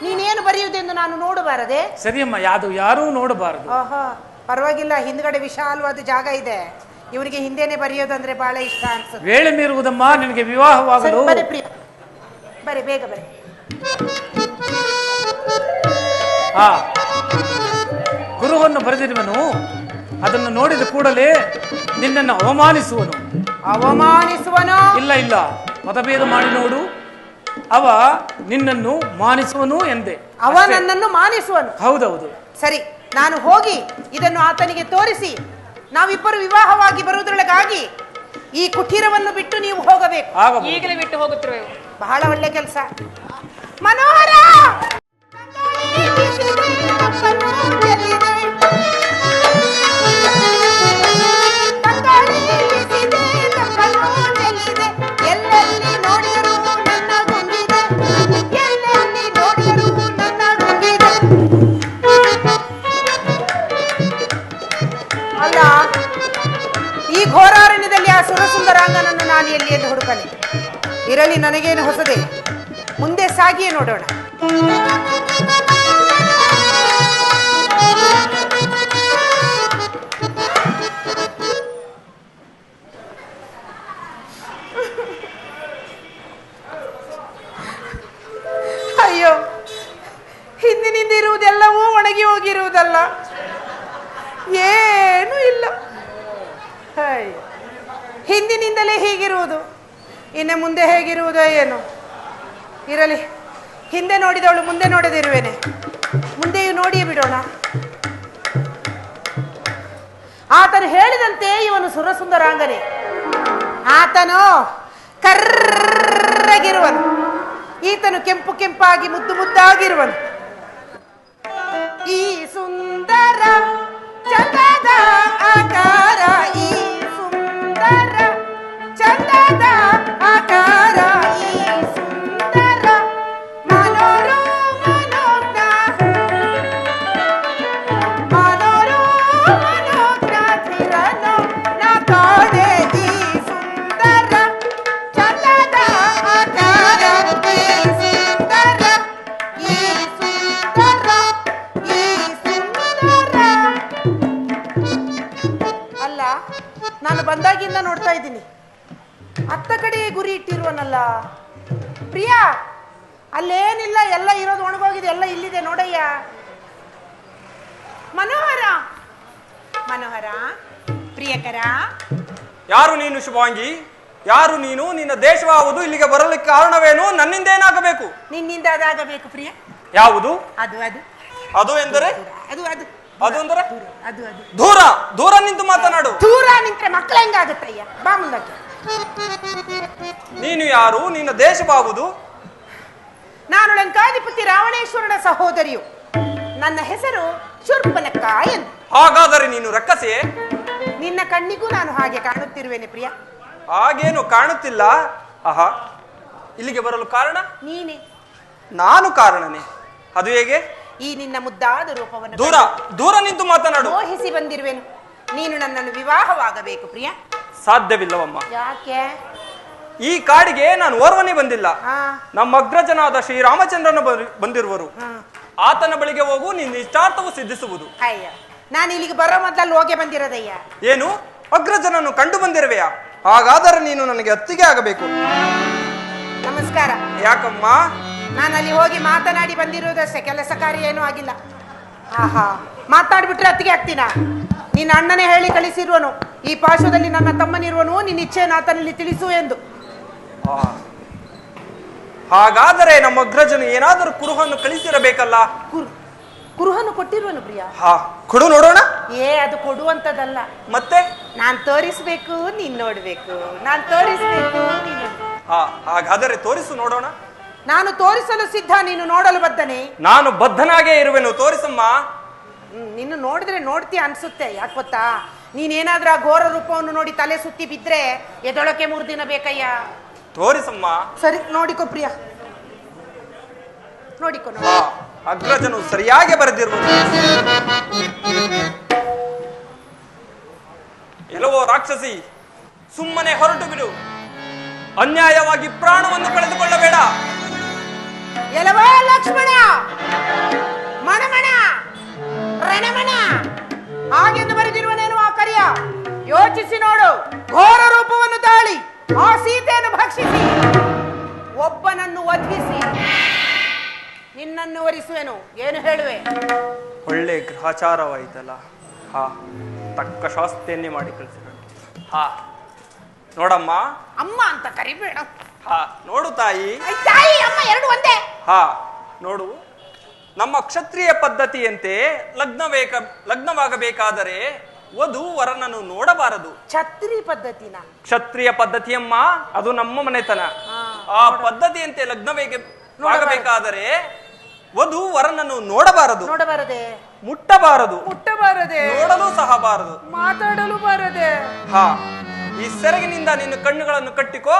ನೀನೇನು ಬರೆಯುವುದೆಂದು ನಾನು ನೋಡಬಾರದೆ? ಸರಿಯಮ್ಮ, ಅದು ಯಾರೂ ನೋಡಬಾರದು. ಆಹಾ, ಪರವಾಗಿಲ್ಲ, ಹಿಂದ್ಗಡೆ ವಿಶಾಲವಾದ ಜಾಗ ಇದೆ. ಇವನಿಗೆ ಹಿಂದೆನೆ ಬರೆಯೋದಂದ್ರೆ ಬಹಳ ಇಷ್ಟ ಅನ್ಸುತ್ತೆ. ವೇಳೆ ಮೀರುವುದಮ್ಮ, ನಿನಗೆ ವಿವಾಹವಾಗಲು. ಬರೀ ಪ್ರಿಯ, ಬರೀ ಬೇಗ ಬರೀ. ಹಾ, ಗುರುವನ್ನು ಬರೆದಿರುವನು, ಅದನ್ನು ನೋಡಿದ ಕೂಡಲೇ ನಿನ್ನನ್ನು ಅವಮಾನಿಸುವನು. ಅವಮಾನಿಸುವನು? ಇಲ್ಲ ಇಲ್ಲ, ಮತಭೇದ ಮಾಡಿ ನೋಡು, ಅವ ನಿನ್ನನ್ನು ಮಾನಿಸುವನು ಎಂದೆ. ಅವ ನನ್ನನ್ನು ಮಾನಿಸುವನು? ಹೌದೌದು. ಸರಿ, ನಾನು ಹೋಗಿ ಇದನ್ನು ಆತನಿಗೆ ತೋರಿಸಿ ನಾವಿಬ್ಬರು ವಿವಾಹವಾಗಿ ಬರುವುದರೊಳಗಾಗಿ ಈ ಕುಟೀರವನ್ನು ಬಿಟ್ಟು ನೀವು ಹೋಗಬೇಕು. ಈಗಲೇ ಬಿಟ್ಟು ಹೋಗುತ್ತಿರುವೆವು. ಬಹಳ ಒಳ್ಳೆ ಕೆಲಸ. ಮನೋಹರ, ಎಲ್ಲೆಲ್ಲಿ ನೋಡಿದರೂ ನನ್ನ ಗುಂಗಿದೆ, ಎಲ್ಲೆಲ್ಲಿ ನೋಡಿದರೂ ನನ್ನ ಗುಂಗಿದೆ. ಅಲ್ಲ, ಈ ಘೋರಾರಣ್ಯದಲ್ಲಿ ಆ ಸುರಸುಂದರಾಂಗನನ್ನು ನಾನು ಎಲ್ಲಿ ಎಂದು ಹುಡುಕಲಿ. ಇರಲಿ, ನನಗೇನು ಹೊಸದೆ, ಮುಂದೆ ಸಾಗಿಯೇ ನೋಡೋಣ. ಅಯ್ಯೋ, ಹಿಂದಿನಿಂದ ಇರುವುದೆಲ್ಲವೂ ಒಣಗಿ ಹೋಗಿರುವುದಲ್ಲ, ಏನೂ ಇಲ್ಲ. ಅಯ್ಯೋ, ಹಿಂದಿನಿಂದಲೇ ಹೀಗಿರುವುದು, ಇನ್ನು ಮುಂದೆ ಹೇಗಿರುವುದೋ ಏನು. ಇರಲಿ, ಹಿಂದೆ ನೋಡಿದವಳು ಮುಂದೆ ನೋಡದಿರುವೇನೆ, ಮುಂದೆಯೂ ನೋಡಿಯೇ ಬಿಡೋಣ. ಆತನು ಹೇಳಿದಂತೆ ಇವನು ಸುರಸುಂದರಾಂಗನೇ. ಆತನು ಕರ್ರಗಿರುವನು, ಈತನು ಕೆಂಪು ಕೆಂಪಾಗಿ ಮುದ್ದು ಮುದ್ದಾಗಿರುವನು. ಈ ಸುಂದರ ಚಂದದ ಆಕಾರ, ಈ ಸುಂದರ ಚಂದದ ಆಕಾರ, ಈ ಸುಂದರ ಮನೋರು ಮನೋಜ್ಞ, ಮನೋರು ಮನೋಜ್ಞ ಧಿರನು ನ ಕಾಣೆ. ಈ ಸುಂದರ ಚಂದದ ಆಕಾರ, ಈ ಸುಂದರ, ಈ ಸುಂದರ, ಈ ಸುಂದರ. ಅಲ್ಲ, ನಾನು ಬಂದಾಗಿಂದ ನೋಡ್ತಾ ಇದ್ದೀನಿ, ಅತ್ತ ಕಡೆ ಗುರಿ ಇಟ್ಟಿರುವನಲ್ಲ. ಪ್ರಿಯಾ, ಅಲ್ಲೇನಿಲ್ಲ, ಎಲ್ಲ ಇರೋದು ಒಣಗೋಗಿದೆ, ಎಲ್ಲ ಇಲ್ಲಿದೆ ನೋಡಯ್ಯ. ಮನೋಹರ, ಮನೋಹರ, ಪ್ರಿಯಕರ. ಯಾರು ನೀನು ಶುಭಾಂಗಿ? ಯಾರು ನೀನು? ನಿನ್ನ ದೇಶವಾವುದು? ಇಲ್ಲಿಗೆ ಬರಲಿಕ್ಕೆ ಕಾರಣವೇನು? ನನ್ನಿಂದ ಏನಾಗಬೇಕು? ನಿನ್ನಿಂದ ಅದಾಗಬೇಕು ಪ್ರಿಯ. ಯಾವುದು ಅದು ಅದು ಅದು ಎಂದರೆ? ಅದು ಅದು ಅದು ಅಂದರೆ ಅದು ಅದು ದೂರ ದೂರ ನಿಂತು ಮಾತನಾಡು. ದೂರ ನಿಂತ್ರೆ ಮಕ್ಕಳ ಹೆಂಗಾಗುತ್ತಯ್ಯ? ಬಾ ಮುಂದಕ್ಕೆ. ನೀನು ಯಾರು? ನಿನ್ನ ದೇಶವಾವುದು? ನಾನು ಲಂಕಾಧಿಪತಿ ರಾವಣೇಶ್ವರನ ಸಹೋದರಿಯು. ನನ್ನ ಹೆಸರು ಶೂರ್ಪನಖ ಎಂದು. ಹಾಗಾದರೆ ನೀನು ರಕ್ಕಸೆಯೇ? ನಿನ್ನ ಕಣ್ಣಿಗೂ ನಾನು ಹಾಗೆ ಕಾಣುತ್ತಿರುವೆನೆ ಪ್ರಿಯ. ಹಾಗೇನು ಕಾಣುತ್ತಿಲ್ಲ. ಆಹಾ, ಇಲ್ಲಿಗೆ ಬರಲು ಕಾರಣ? ನೀನೆ. ನಾನು ಕಾರಣನೇ? ಅದು ಹೇಗೆ? ಈ ನಿನ್ನ ಮುದ್ದಾದ ರೂಪವನ್ನು ದೂರ ದೂರ ನಿಂತು ಮಾತನಾಡು. ಮೋಹಿಸಿ ಬಂದಿರುವೆನು. ನೀನು ನನ್ನನ್ನು ವಿವಾಹವಾಗಬೇಕು ಪ್ರಿಯ. ಸಾಧ್ಯವಿಲ್ಲವಮ್ಮ. ಯಾಕೆ? ಈ ಕಾಡಿಗೆ ನಾನು ಓರ್ವನೇ ಬಂದಿಲ್ಲ. ಹಾ, ನಮ್ಮ ಅಗ್ರಜನಾದ ಶ್ರೀರಾಮಚಂದ್ರನ ಬಂದಿರುವರು. ಹಾ. ಆತನ ಬಳಿಗೆ ಹೋಗು, ನಿನ್ನ ಇಷ್ಟಾರ್ಥವು ಸಿದ್ಧಿಸುವುದು. ಅಯ್ಯ, ನಾನು ಇಲ್ಲಿಗೆ ಬರೋ ಮೊದಲು ಹೋಗಿ ಬಂದಿರೋದಯ್ಯ. ಏನು? ಅಗ್ರಜನನ್ನು ಕಂಡು ಬಂದಿರುವೆಯಾ? ಹಾಗಾದರೆ ನೀನು ನನಗೆ ಅತ್ತಿಗೆ ಆಗಬೇಕು. ನಮಸ್ಕಾರ. ಯಾಕಮ್ಮ? ನಾನು ಅಲ್ಲಿ ಹೋಗಿ ಮಾತನಾಡಿ ಬಂದಿರೋದಷ್ಟೇ, ಕೆಲಸ ಕಾರ್ಯ ಏನೂ ಆಗಿಲ್ಲ. ಆಹಾ, ಮಾತಾಡ್ಬಿಟ್ರೆ ಅತ್ತಿಗೆ ಆಗ್ತೀನ? ನಿನ್ನ ಅಣ್ಣನೇ ಹೇಳಿ ಕಳಿಸಿರುವನು, ಈ ಪಾಶದಲ್ಲಿ ನನ್ನ ತಮ್ಮನಿರುವನು, ನಿನ್ನ ಇಚ್ಛೆಯನ್ನು ಆತನಲ್ಲಿ ತಿಳಿಸು ಎಂದು. ಹಾಗಾದರೆ ನಮ್ಮ ಅಗ್ರಜನು ಏನಾದರೂ ಕುರುಹನ್ನು ಕಳಿಸಿರಬೇಕಲ್ಲ. ಕುರುಹನ್ನು ಕೊಟ್ಟಿರುವನು ಪ್ರಿಯ. ಹಾ, ಕೊಡು ನೋಡೋಣ. ಅದು ಕೊಡುವಂತದಲ್ಲ. ಮತ್ತೆ? ನಾನ್ ತೋರಿಸ್ಬೇಕು, ನೀನ್ ನೋಡ್ಬೇಕು. ನಾನ್ ತೋರಿಸ್ಬೇಕು, ನೀನು. ಹಾಗಾದರೆ ತೋರಿಸು ನೋಡೋಣ. ನಾನು ತೋರಿಸಲು ಸಿದ್ಧ, ನೀನು ನೋಡಲು ಬದ್ಧನೆ. ನಾನು ಬದ್ಧನಾಗೇ ಇರುವೆನು, ತೋರಿಸಮ್ಮ. ನಿನ್ನ ನೋಡಿದ್ರೆ ನೋಡ್ತೀಯ ಅನ್ಸುತ್ತೆ. ಯಾಕೆ ಗೊತ್ತಾ, ನೀನೇನಾದ್ರೂ ಆ ಘೋರ ರೂಪವನ್ನು ನೋಡಿ ತಲೆ ಸುತ್ತಿ ಬಿದ್ರೆ ಎದೊಳಕ್ಕೆ 3 ದಿನ ಬೇಕಯ್ಯ. ತೋರಿಸಮ್ಮ. ಸರಿ, ನೋಡಿಕೊ ಪ್ರಿಯ, ನೋಡಿಕೊ. ಅಗ್ರಜನು ಸರಿಯಾಗಿ ಬರೆದಿರುವುದು. ಎಲ್ಲವೋ ರಾಕ್ಷಸಿ, ಸುಮ್ಮನೆ ಹೊರಟು ಬಿಡು. ಅನ್ಯಾಯವಾಗಿ ಪ್ರಾಣವನ್ನು ಕಳೆದುಕೊಳ್ಳಬೇಡ. ಎಲವ ಲಕ್ಷ್ಮಣ, ಮಣಮಣ, ರಣಮಣ ಹಾಗೆಂದು ಬರೆದಿರುವನೇನು ಆ ಕರಿಯ? ಯೋಚಿಸಿ ನೋಡು. ಘೋರ ರೂಪವನ್ನು ತಾಳಿ ಆ ಸೀತೆಯನ್ನು ಭಕ್ಷಿಸಿ ಒಬ್ಬನನ್ನು ವಧಿಸಿ ನಿನ್ನನ್ನು ವರಿಸುವೆನು. ಏನು ಹೇಳುವೆ? ಒಳ್ಳೆ ಗ್ರಹಚಾರವಾಯಿತಲ್ಲ. ಹಾ, ತಕ್ಕ ಶಾಸ್ತಿಯನ್ನೇ ಮಾಡಿ ಕಳಿಸಿಕೊಂಡು. ಹಾ ನೋಡಮ್ಮ. ಅಮ್ಮ ಅಂತ ಕರಿಬೇಡ. ಹಾ ನೋಡು ತಾಯಿ. ತಾಯಿ ಅಮ್ಮ ಎರಡು ಒಂದೇ. ಹಾ ನೋಡು, ನಮ್ಮ ಕ್ಷತ್ರಿಯ ಪದ್ಧತಿಯಂತೆ ಲಗ್ನವಾಗಬೇಕಾದರೆ ವಧು ವರನನ್ನು ನೋಡಬಾರದು. ಛತ್ರಿ ಪದ್ಧತಿನ? ಕ್ಷತ್ರಿಯ ಪದ್ಧತಿಯಮ್ಮ, ಅದು ನಮ್ಮ ಮನೆತನ. ಆ ಪದ್ಧತಿಯಂತೆ ಲಗ್ನವಾಗಬೇಕಾದರೆ ವಧು ವರನನ್ನು ನೋಡಬಾರದು. ನೋಡಬಾರದೆ? ಮುಟ್ಟಬಾರದು. ಮುಟ್ಟಬಾರದೆ? ನೋಡಲು ಸಹ ಬಾರದು. ಮಾತಾಡಲು ಬಾರದೆ? ಹಾ, ಈ ಸೆರಗಿನಿಂದ ನಿನ್ನ ಕಣ್ಣುಗಳನ್ನು ಕಟ್ಟಿಕೋ,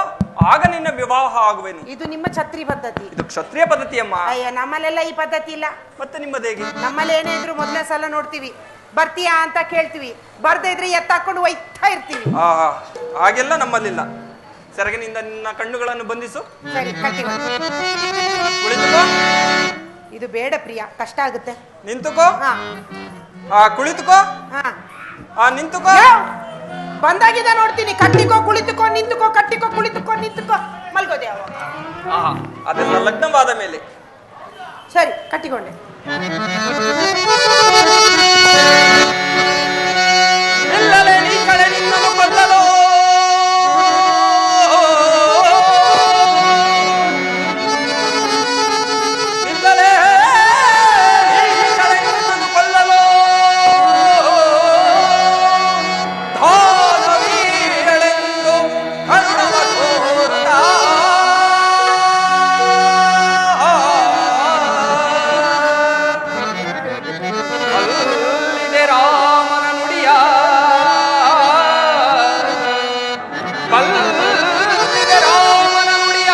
ಆಗ ನಿನ್ನ ವಿವಾಹ ಆಗುವೆನು. ಇದು ನಿಮ್ಮ ಛತ್ರಿ ಪದ್ಧತಿ? ಇದು ಕ್ಷತ್ರಿಯ ಪದ್ಧತಿಯಮ್ಮ. ಅಯ್ಯ, ನಮ್ಮಲ್ಲೆಲ್ಲ ಈ ಪದ್ಧತಿ ಇಲ್ಲ. ಮತ್ತೆ ನಿಮ್ಮದೇಗಿ? ನಮ್ಮಲ್ಲಿ ಏನೇ ಇದ್ರು ಮೊದಲನೇ ಸಲ ನೋಡ್ತೀವಿ, ಬರ್ತೀಯಾ ಅಂತ ಕೇಳ್ತೀವಿ, ಬರ್ದೇ ಇದ್ರೆ ಎತ್ತಾಕೊಂಡು ಒಯ್ತಾ ಇರ್ತೀವಿ. ಹಾಗೆಲ್ಲ ನಮ್ಮಲ್ಲಿಲ್ಲ. ಸೆರಗಿನಿಂದ ನಿನ್ನ ಕಣ್ಣುಗಳನ್ನು ಬಂಧಿಸು. ಸರಿ, ಕಟ್ಟಿಕೊಂಡು ಕುಳಿತುಕೋ. ಇದು ಬೇಡ ಪ್ರಿಯ, ಕಷ್ಟ ಆಗುತ್ತೆ. ನಿಂತುಕೋ. ಕುಳಿತುಕೋ. ನಿಂತುಕೋ. ಬಂದಾಗಿದ್ದ ನೋಡ್ತೀನಿ. ಕಟ್ಟಿಕೋ, ಕುಳಿತುಕೋ, ನಿಂತುಕೋ, ಕಟ್ಟಿಕೋ, ಕುಳಿತುಕೋ, ನಿಂತುಕೋ, ಮಲ್ಗೋದೆ ಅವ. ಅದೆಲ್ಲ ಲಗ್ನವಾದ ಮೇಲೆ. ಸರಿ, ಕಟ್ಟಿಕೊಂಡೆ. ಇಲ್ಲಲೇ ನೀ ಕಳೆ ನಿನ್ನನ್ನು ಕೊಲ್ಲಲು, ಇಲ್ಲಲೇ ಈ ಕಳೆ ನಿನ್ನನ್ನು ಕೊಲ್ಲಲು ಧಾನವೀಳೆಂದು ಕರುಣವ ತೋರುತ್ತಾ ಬಲ್ಲಿದೆ ರಾಮನ ನುಡಿಯ, ಬಲ್ಲಿದೆ ರಾಮನ ನುಡಿಯ,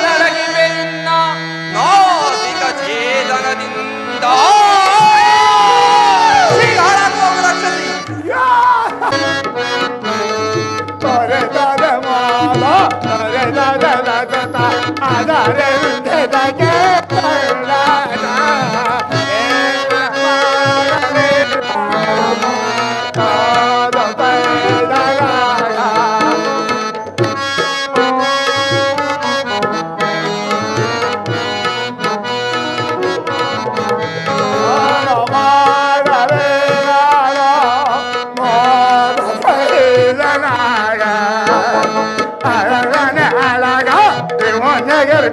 ನಡಗಿವೆನ್ನ ನಾಸಿಕ ಛೇದನದಿಂದ ರಕ್ಷಸಿ. ತರೆ ತರ ಮಾಲ ತರೆ ತರ ರಜತ ಅದರೆ ಉಂಟೆದಕ್ಕೆ ತಳ್ಳಾನ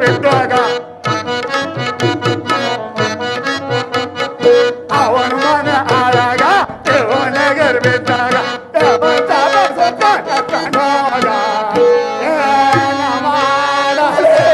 ಬಿಟ್ಟಾಗ ಅವನು ಮನ ಆಳಾಗ ನಗರ್ ಬಿದ್ದಾಗ ನೋಡ ಏನ ಮಾಡಲೇ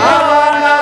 Avana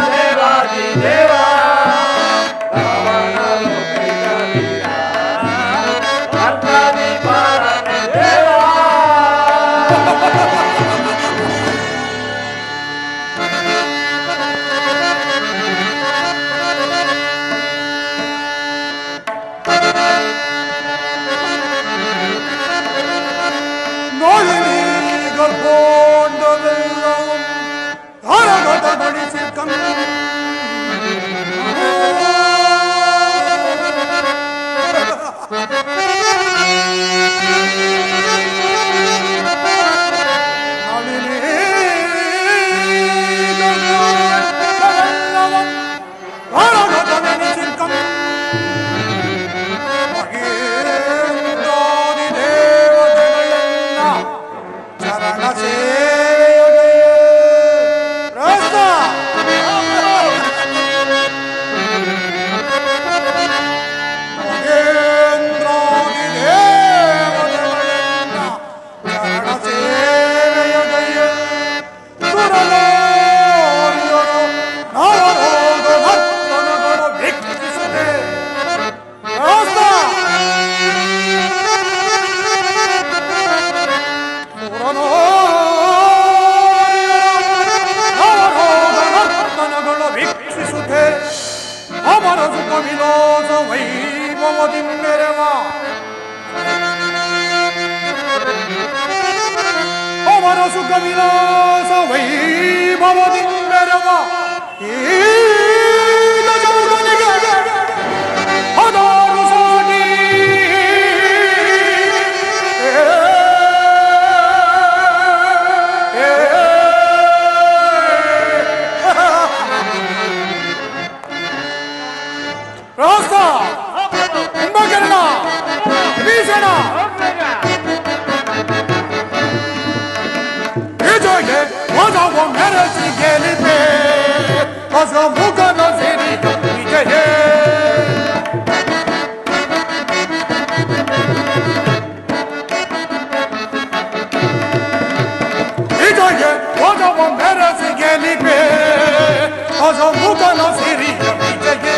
ಮುಖ ವಿಲಾಸ ವೈಭವದಿಂದರವ ಈ ಗಜಮುಖನಿಗೆ ಹದಾರು ಸೋಟಿ ರಾಸ್ತ ಕುಂಭಕರ್ಣ ವಿಭೀಷಣ ವಿಜಯ ವಧವ ಮೆರಸಿ ಗೆಲಿಪೆ ಹೊಸ ಮುಖನ ಸಿರಿ ವಿಜಯ ವಿಜಯ ವಧವ ಮೆರಸಿ ಗೆಲಿಪೆ ಹೊಸ ಮುಖನ ಸಿರಿ ವಿಜಯ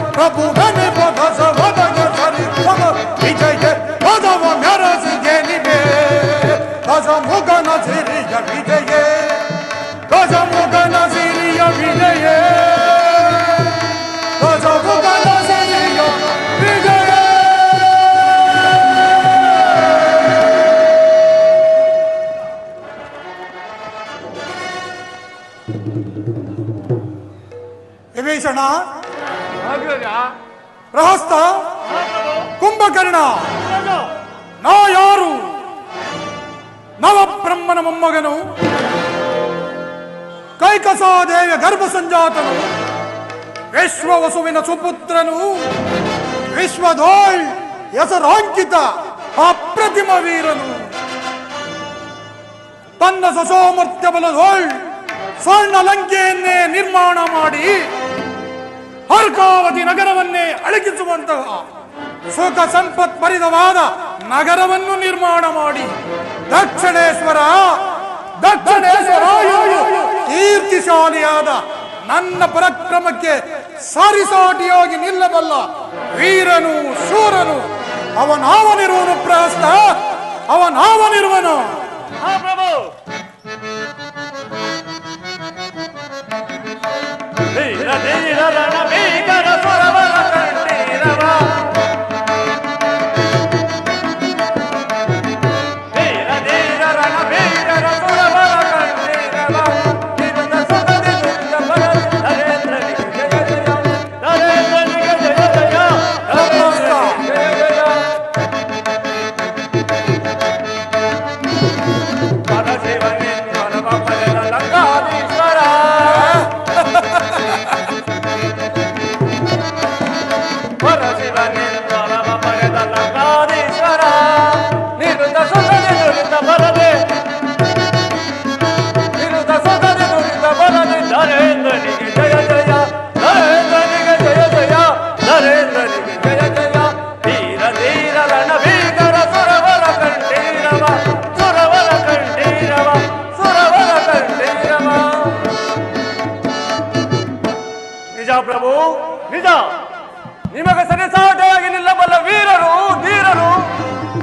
ಪ್ರಭು ವಿಜಯ ಪದವ ಮೆರಸಿ ಗೆಲಿಬೆ ಗಜಮುಖನ ಸಿರಿಯ ವಿಜಯ ಗಜಮುಖನ ಸಿರಿಯ ವಿಜಯ ಗಜಮುಖನ ಸಿರಿಯ ವಿಜಯ. ವಿಭೀಷಣ, ಪ್ರಹಸ್ತ, ಕುಂಭಕರ್ಣ, ನಾ ಯಾರು? ನವಬ್ರಹ್ಮನ ಮೊಮ್ಮಗನು, ಕೈಕಸಾದೇವಿಯ ಗರ್ಭ ಸಂಜಾತನು, ವಿಶ್ವವಸುವಿನ ಸುಪುತ್ರನು, ವಿಶ್ವದೋಳ್ ಹೆಸರಾಂಕಿತ ಅಪ್ರತಿಮ ವೀರನು. ತನ್ನ ಸಸೋಮರ್ತ್ಯ ಬಲದೋಳ್ ಸ್ವರ್ಣ ಲಂಕೆಯನ್ನೇ ನಿರ್ಮಾಣ ಮಾಡಿ ಅರ್ಕಾವತಿ ನಗರವನ್ನೇ ಅಡಗಿಸುವಂತಹ ಸುಖ ಸಂಪತ್ ಭರಿತವಾದ ನಗರವನ್ನು ನಿರ್ಮಾಣ ಮಾಡಿ ದಕ್ಷಿಣೇಶ್ವರ ಕೀರ್ತಿಶಾಲಿಯಾದ ನನ್ನ ಪರಾಕ್ರಮಕ್ಕೆ ಸರಿಸಾಟಿಯಾಗಿ ನಿಲ್ಲಬಲ್ಲ ವೀರನು, ಶೂರನು ಅವನಾವನಿರುವನು. ಪ್ರಹಸ್ತ, ಅವನಾವನಿರುವನು. ಧೀರ ಧೀರ ರಣ ಭೀಕರ ಸ್ವರವರ ಕಂಠೀರವ ಧೀರ ಧೀರ ರಣ ಭೀಕರ ಸ್ವರವರ ಕಂಠೀರವ ನಿರುತ ಸುಖದಿ ದುರ್ಗ ಬಲ ನರೇಂದ್ರನಿಗೆ ಜಯ ಜಯ ನರೇಂದ್ರನಿಗೆ ಜಯ ಜಯ ನರೇಂದ್ರನಿಗೆ ಜಯ ಜಯ ಪರಶಿವನಿಂದ ಪರಮ ಲಂಕಾಧೀಶ್ವರ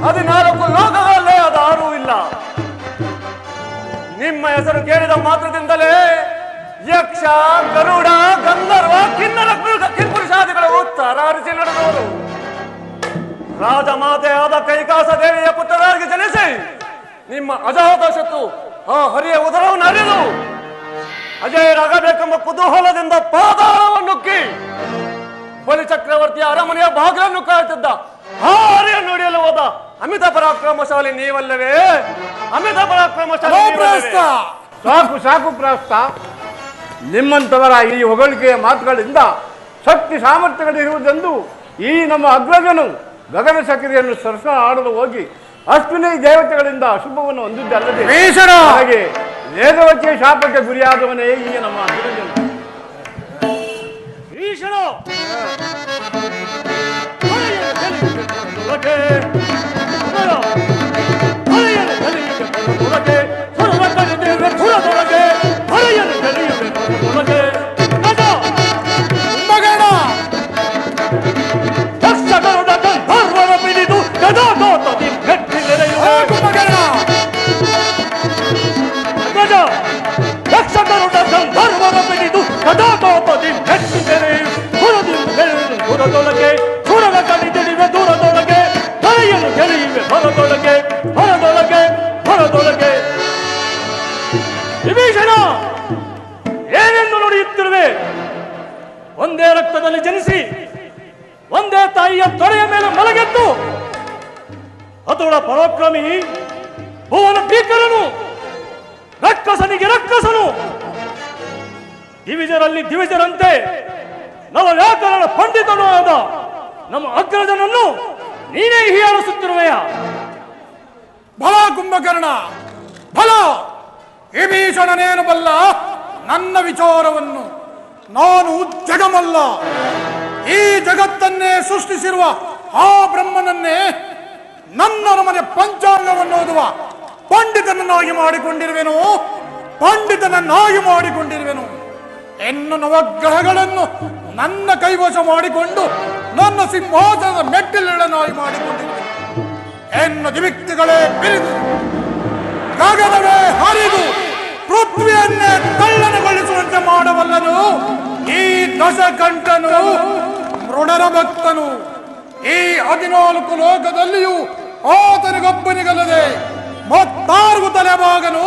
14 ಲೋಕಗಳಲ್ಲೇ ಅದಾರೂ ಇಲ್ಲ. ನಿಮ್ಮ ಹೆಸರು ಕೇಳಿದ ಮಾತ್ರದಿಂದಲೇ ಯಕ್ಷ, ಗರುಡ, ಗಂಧರ್ವ, ಕಿನ್ನರ, ಕಿಂಪುರುಷಾದಿಗಳು ತರಾರಿಸಿ ನಡೆದವರು. ರಾಜಮಾತೆಯಾದ ಕೈಕಾಸ ದೇವಿಯ ಪುತ್ರರಾಗಿ ಜನಿಸಿ ನಿಮ್ಮ ಅಜಾತ ಶತ್ರು ಆ ಹರಿಯ ಉದರವನ್ನು ಅರಿದು ಅಜಯರಾಗಬೇಕೆಂಬ ಕುತೂಹಲದಿಂದ ಪಾತಾಳವನ್ನುಕ್ಕಿ ಬಲಿ ಚಕ್ರವರ್ತಿಯ ಅರಮನೆಯ ಬಾಗಿಲನ್ನು ಕಾಯುತ್ತಿದ್ದ ಆ ಹರಿಯನ್ನು ಹಿಡಿಯಲು ಹೋದ ಅಮಿತ ಪರಾಕ್ರಮಶಾಲಿ ನೀವಲ್ಲವೇ? ಅಮಿತ ಪರಾಕ್ರಮಶಾಲಿ ಸಾಕು ಸಾಕು ಪ್ರಾಸ್ತ. ನಿಮ್ಮಂತವರ ಈ ಹೊಗಳಿಕೆಯ ಮಾತುಗಳಿಂದ ಶಕ್ತಿ ಸಾಮರ್ಥ್ಯಗಳಿರುವುದೆಂದು ಈ ನಮ್ಮ ಅಗ್ರಜನು ಗಗನ ಸಕ್ರಿಯನ್ನು ಸರಸ ಆಡಲು ಹೋಗಿ ಅಶ್ವಿನಿ ದೇವತೆಗಳಿಂದ ಅಶುಭವನ್ನು ಹೊಂದಿದ್ದಲ್ಲದೆ ಹಾಗೆ ವೇದವತಿಯ ಶಾಪಕ್ಕೆ ಗುರಿಯಾದವನೇ ಈ ನಮ್ಮ ಅಗ್ರಜನು. ವಿಭೀಷಣ, ಏನೆಂದು ನುಡಿಯುತ್ತಿರುವೆ? ಒಂದೇ ರಕ್ತದಲ್ಲಿ ಜನಿಸಿ ಒಂದೇ ತಾಯಿಯ ತೊಡೆಯ ಮೇಲೆ ಮಲಗೆದ್ದು ಅತುಳ ಪರಾಕ್ರಮಿ ಭುವನ ಭೀಕರನು, ರಕ್ಕಸನಿಗೆ ರಕ್ಕಸನು, ದಿವಿಜರಲ್ಲಿ ದಿವಿಜರಂತೆ ನವ ವ್ಯಾಕರಣ ಪಂಡಿತನೂ ಆದ ನಮ್ಮ ಅಗ್ರಜನನ್ನು ನೀನೇ ಹೀಯಾಳಿಸುತ್ತಿರುವೆಯ? ಬಲ ಕುಂಭಕರ್ಣ, ಬಲ! ವಿಭೀಷಣನೇನು ಬಲ್ಲ ನನ್ನ ವಿಚಾರವನ್ನು? ನಾನು ಜಗಮಲ್ಲ, ಈ ಜಗತ್ತನ್ನೇ ಸೃಷ್ಟಿಸಿರುವ ಆ ಬ್ರಹ್ಮನನ್ನೇ ನನ್ನ ಮನೆ ಪಂಚಾಂಗವನ್ನು ಓದುವ ಪಂಡಿತನನ್ನಾಗಿ ಮಾಡಿಕೊಂಡಿರುವೆನು, ಪಂಡಿತನನ್ನಾಗಿ ಮಾಡಿಕೊಂಡಿರುವೆನು. ಎನ್ನು ನವಗ್ರಹಗಳನ್ನು ನನ್ನ ಕೈವಶ ಮಾಡಿಕೊಂಡು ನನ್ನ ಸಿಂಹಾಸನದ ಮೆಟ್ಟಿಲನ್ನಾಗಿ ಮಾಡಿಕೊಂಡಿರುವೆನು. ಎನ್ನು ದಿವಿಕ್ತಿಗಳೇ ಬಿರಿದು ಗಗನವೇ ಹರಿದು ಪೃಥ್ವಿಯನ್ನೇ ತಳ್ಳನಗೊಳಿಸುವಂತೆ ಮಾಡಬಲ್ಲನು ಈ ದಶಕಂಠನು, ಮೃಡರ ಭಕ್ತನು. ಈ 14 ಲೋಕದಲ್ಲಿಯೂ ಆತನಿಗೊಬ್ಬನಿಗಲ್ಲದೆ ಮತ್ತಾರ್ಗು ತಲೆಬಾಗನು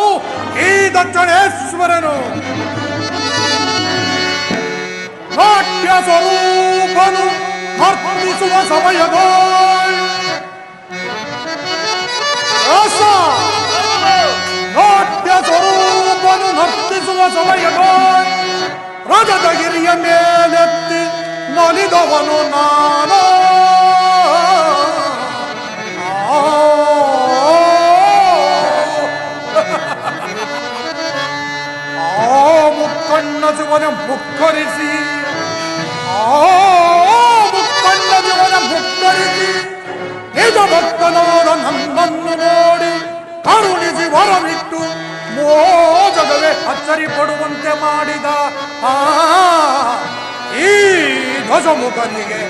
ಈ ದಕ್ಷಿಣೇಶ್ವರನು. ನಾಟ್ಯ ಸ್ವರೂಪನು ನರ್ತಿಸುವ ಸಮಯದ ರಸ, ನಾಟ್ಯ ಸ್ವರೂಪನು ನರ್ತಿಸುವ ಸಮಯದ ರಜತಗಿರಿಯ ಮೇಲೆತ್ತಿ ನಲಿದವನು ನಾನು. ಮುಕ್ಕಣ್ಣ ಶಿವನ ಮುಕ್ಕರಿಸಿ, ಮುಕ್ಕಣ್ಣ ಶಿವನ ಮುಕ್ಕರಿಸಿ ನಿಜ ಭಕ್ತನಾದ ನನ್ನನ್ನು ನೋಡಿ ಕರುಣಿಸಿ ವರವಿಟ್ಟು ಮೋಜಗವೇ ಅಚ್ಚರಿ ಪಡುವಂತೆ ಮಾಡಿದ ಈ ಧ್ವಜಮುಖನಿಗೆ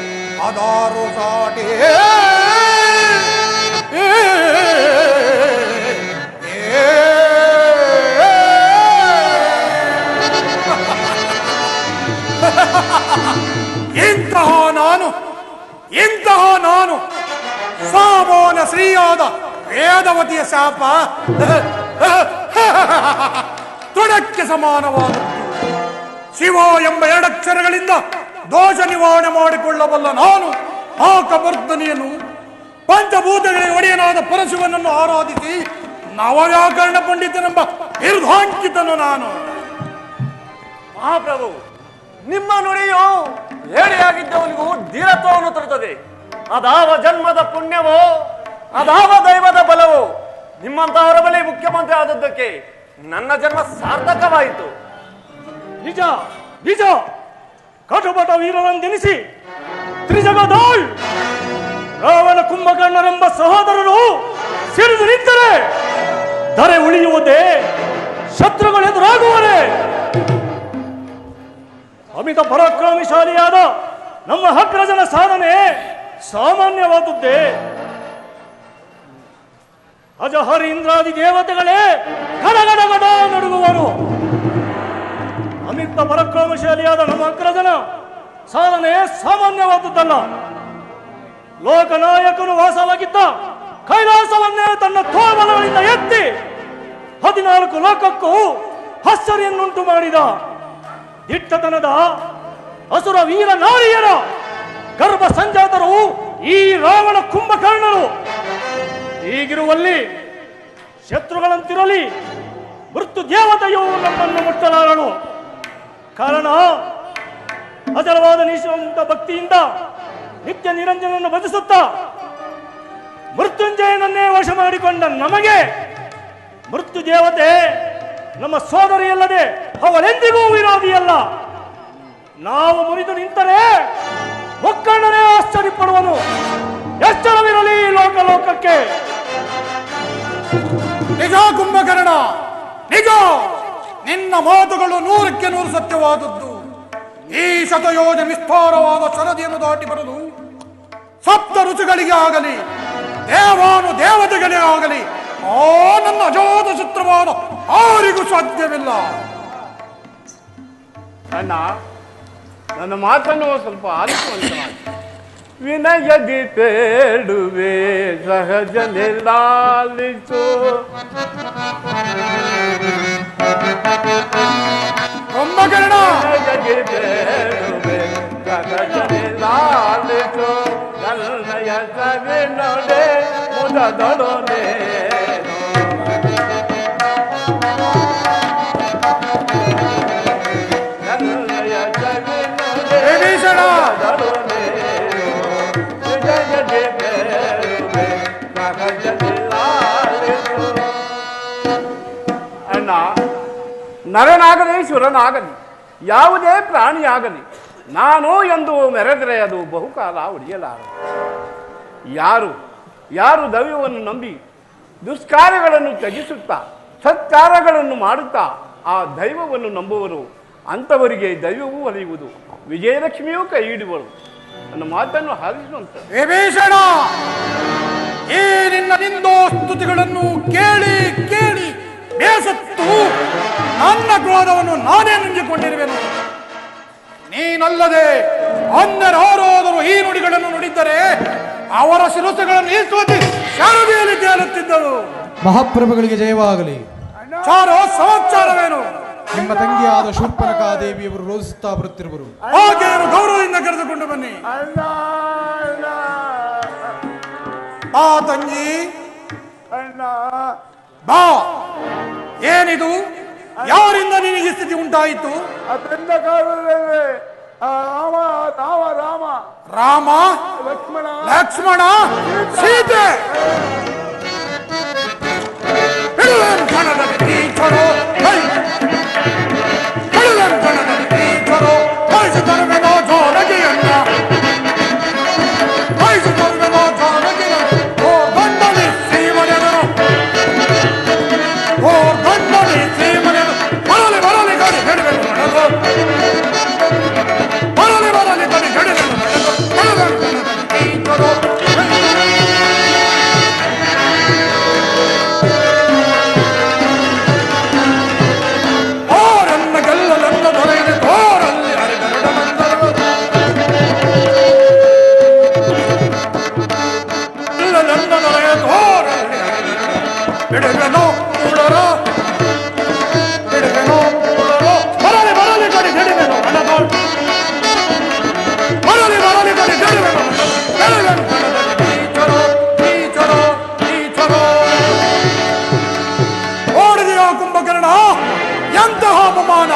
ಅದಾರು ಸಾಟಿ. ಇಂತಹ ನಾನು ಸಾಮೋನ ಶ್ರೀಯಾದ ವೇದವತಿಯ ಶಾಪ ತೊಡಕ್ಕೆ ಸಮಾನವಾದದ್ದು. ಶಿವ ಎಂಬ 2 ಅಕ್ಷರಗಳಿಂದ ದೋಷ ನಿವಾರಣೆ ಮಾಡಿಕೊಳ್ಳಬಲ್ಲ ನಾನು ಆ ಕಬರ್ಧನಿಯನ್ನು ಪಂಚಭೂತಗಳಿಗೆ ಒಡೆಯನಾದ ಪರಶಿವನನ್ನು ಆರಾಧಿಸಿ ನವವ್ಯಾಕರಣ ಪಂಡಿತನೆಂಬ ಬಿರುದಾಂಕಿತನು ನಾನು. ಮಹಾಪ್ರಭು, ನಿಮ್ಮ ನುಡಿಯು ಏಳಿಯಾಗಿದ್ದವನಿಗೂ ಧೀರತ್ವವನ್ನು ತರುತ್ತದೆ. ಅದಾವ ಜನ್ಮದ ಪುಣ್ಯವೋ, ಅದಾವ ದೈವದ ಬಲವೋ, ನಿಮ್ಮಂತಹವರ ಬಳಿ ಮುಖ್ಯಮಂತ್ರಿ ಆದದ್ದಕ್ಕೆ ನನ್ನ ಜನ್ಮ ಸಾರ್ಥಕವಾಯಿತು. ನಿಜ ನಿಜ, ಕಟುಬಟ ವೀರನಂದೆನಿಸಿ ತ್ರಿಜಗದಾಳ್ ರಾವಣ ಕುಂಭಕರ್ಣರೆಂಬ ಸಹೋದರರು ಸಿಡಿದು ನಿಂತರೆ ಧರೆ ಉಳಿಯುವುದೇ, ಶತ್ರುಗಳೆದುರಾಗುವರೇ. ಅಮಿತ ಪರಾಕ್ರಮಶಾಲಿಯಾದ ನಮ್ಮ ಅಗ್ರಜನ ಸಾಧನೆ ಸಾಮಾನ್ಯವಾದದ್ದೇ. 14 ಲೋಕಗಳ ಒಡೆಯನಾದ ಪರಶಿವನನ್ನು ಆರಾಧಿಸಿ ನವವ್ಯಾಕರಣ ಪಂಡಿತನೆಂಬ ಬಿರುದಾಂಕಿತನು ನಾನು. ಮಹಾಪ್ರಭು, ನಿಮ್ಮ ನುಡಿಯು ಏಳಿಯಾಗಿದ್ದವನಿಗೂ ಧೀರತ್ವವನ್ನು ತರುತ್ತದೆ. ಅದಾವ ಜನ್ಮದ ಪುಣ್ಯವೋ, ಅದಾವ ದೈವದ ಬಲವೋ, ನಿಮ್ಮಂತಹವರ ಬಳಿ ಮುಖ್ಯಮಂತ್ರಿ ಆದದ್ದಕ್ಕೆ ನನ್ನ ಜನ್ಮ ಸಾರ್ಥಕವಾಯಿತು. ನಿಜ ನಿಜ, ಕಟುಬಟ ವೀರನಂದೆನಿಸಿ ತ್ರಿಜಗದಾಳ್ ರಾವಣ ಕುಂಭಕರ್ಣರೆಂಬ ಸಹೋದರರು ಸಿಡಿದು ನಿಂತರೆ ಧರೆ ಉಳಿಯುವುದೇ, ಶತ್ರುಗಳೆದುರಾಗುವರೇ. ಅಮಿತ ಪರಾಕ್ರಮಶಾಲಿಯಾದ ನಮ್ಮ ಅಜಹರೀಂದ್ರಾದಿ ದೇವತೆಗಳೇ ಗಡಗಡಗಡ ನಡುಗುವರು. ಅಮಿತ ಪರಾಕ್ರಮಶಾಲಿಯಾದ ನಮ್ಮ ಅಗ್ರಜನ ಸಾಧನೆ ಸಾಮಾನ್ಯವಾದದ್ದಲ್ಲ. ಲೋಕನಾಯಕನು ವಾಸವಾಗಿದ್ದ ಕೈಲಾಸವನ್ನೇ ತನ್ನ ತೋಳ್ಬಲಗಳಿಂದ ಎತ್ತಿ 14 ಲೋಕಕ್ಕೂ ಆಶ್ಚರ್ಯವನ್ನುಂಟು ಮಾಡಿದ ದಿಟ್ಟತನದ ಅಸುರ ವೀರ ನಾರಿಯರ ಗರ್ಭ ಸಂಜಾತರು ಈ ರಾವಣ ಕುಂಭಕರ್ಣರು. ಹೀಗಿರುವಲ್ಲಿ ಶತ್ರುಗಳಂತಿರಲಿ ಮೃತ್ಯು ದೇವತೆಯು ನಮ್ಮನ್ನು ಮುಟ್ಟಲಾರಳು. ಕಾರಣ ಅಚಲವಾದ ನಿಶ್ವಂತ ಭಕ್ತಿಯಿಂದ ನಿತ್ಯ ನಿರಂಜನನ್ನು ಭಜಿಸುತ್ತಾ ಮೃತ್ಯುಂಜಯನನ್ನೇ ವಶ ಮಾಡಿಕೊಂಡ ನಮಗೆ ಮೃತ್ಯು ದೇವತೆ ನಮ್ಮ ಸೋದರಿಯಲ್ಲದೆ ಅವಳೆಂದಿಗೂ ವಿರೋಧಿಯಲ್ಲ. ನಾವು ಮುರಿದು ನಿಂತರೆ ಒಕ್ಕಣ್ಣನೇ ಆಶ್ಚರ್ಯಪಡುವನು. ಎಚ್ಚರವಿರಲಿ ಲೋಕಕ್ಕೆ. ನಿಜ ಕುಂಭಕರ್ಣ, ನಿಜ. ನಿನ್ನ ಮಾತುಗಳು 100ಕ್ಕೆ 100 ಸತ್ಯವಾದದ್ದು. ಈ ಶತಯೋಜ ವಿಸ್ತಾರವಾದ ಸರದಿಯನ್ನು ದಾಟಿ ಬರಲು ಸಪ್ತ ಋಷಿಗಳಿಗೆ ಆಗಲಿ ದೇವಾನು ದೇವತೆಗಳೇ ಆಗಲಿ ಆ ನನ್ನ ಅಜಾತ ಶತ್ರುವಾದ ಅವರಿಗೂ ಸಾಧ್ಯವಿಲ್ಲ. ಅಣ್ಣ, ನನ್ನ ಮಾತನ್ನು ಸ್ವಲ್ಪ ಆಲಿಸುವಂತ ವಿನಯದಿ ಬೇಡುವೆ ಸಹಜನೆ ಲಾಲಿಸು. ಕುಂಭಕರ್ಣ, ವಿನಯದಿ ಬೇಡುವೆ ಸಹಜನೆ ಲಾಲಿಸು. ನನ್ನಯ ಸವಿನೊಡೆ ಮುದದೊಡನೆ ಅಣ್ಣ, ನರನಾಗಲಿ ಶುರನಾಗಲಿ ಯಾವುದೇ ಪ್ರಾಣಿಯಾಗಲಿ ನಾನು ಎಂದು ಮೆರೆದರೆ ಅದು ಬಹುಕಾಲ ಉಳಿಯಲಾರದು. ಯಾರು ದೈವವನ್ನು ನಂಬಿ ದುಷ್ಕಾರ್ಯಗಳನ್ನು ತ್ಯಜಿಸುತ್ತಾ ಸತ್ಕಾರ್ಯಗಳನ್ನು ಮಾಡುತ್ತಾ ಆ ದೈವವನ್ನು ನಂಬುವರು, ಅಂಥವರಿಗೆ ದೈವವೂ ಒಲಿಯುವುದು, ವಿಜಯಲಕ್ಷ್ಮಿಯೂ ಕೈ ಹಿಡುವಳು. ನನ್ನ ಮಾತನ್ನು ಹಾರಿಸುವಂತ ವಿಭೀಷಣ, ಈ ನಿನ್ನ ನಿಂದೋಸ್ತುತಿಗಳನ್ನು ಕೇಳಿ ಕೇಳಿ ಬೇಸತ್ತು ನನ್ನ ಕ್ರೋಧವನ್ನು ನಾನೇ ನುಂಗಿಕೊಂಡಿರುವೆನು. ನೀನಲ್ಲದೆ ಅನ್ಯರಾರಾದರೂ ಈ ನುಡಿಗಳನ್ನು ನುಡಿದ್ದರೆ ಅವರ ಶಿರಸ್ಸುಗಳನ್ನು ಈಸುವತಿ ಶಾರದಿಯಲ್ಲಿ ತೇಲುತ್ತಿದ್ದರು. ಮಹಾಪ್ರಭುಗಳಿಗೆ ಜಯವಾಗಲಿ. ಚಾರೋ ಸಮಾಚಾರವೇನು? ನಿಮ್ಮ ತಂಗಿಯಾದ ಶೂರ್ಪನಖಾ ದೇವಿಯವರು ರೋಧಿಸುತ್ತಾ ಬರುತ್ತಿರುವರು. ಆಕೆಯನ್ನು ಗೌರವದಿಂದ ಕರೆದುಕೊಂಡು ಬನ್ನಿ. ಬಾ ತಂಗಿ, ಬಾ. ಏನಿದು? ಯಾರಿಂದ ನಿನಗೆ ಸ್ಥಿತಿ ಉಂಟಾಯಿತು? ರಾಮ, ಲಕ್ಷ್ಮಣ, ಸೀತೆ. ಎಂತಹ ಅಪಮಾನ!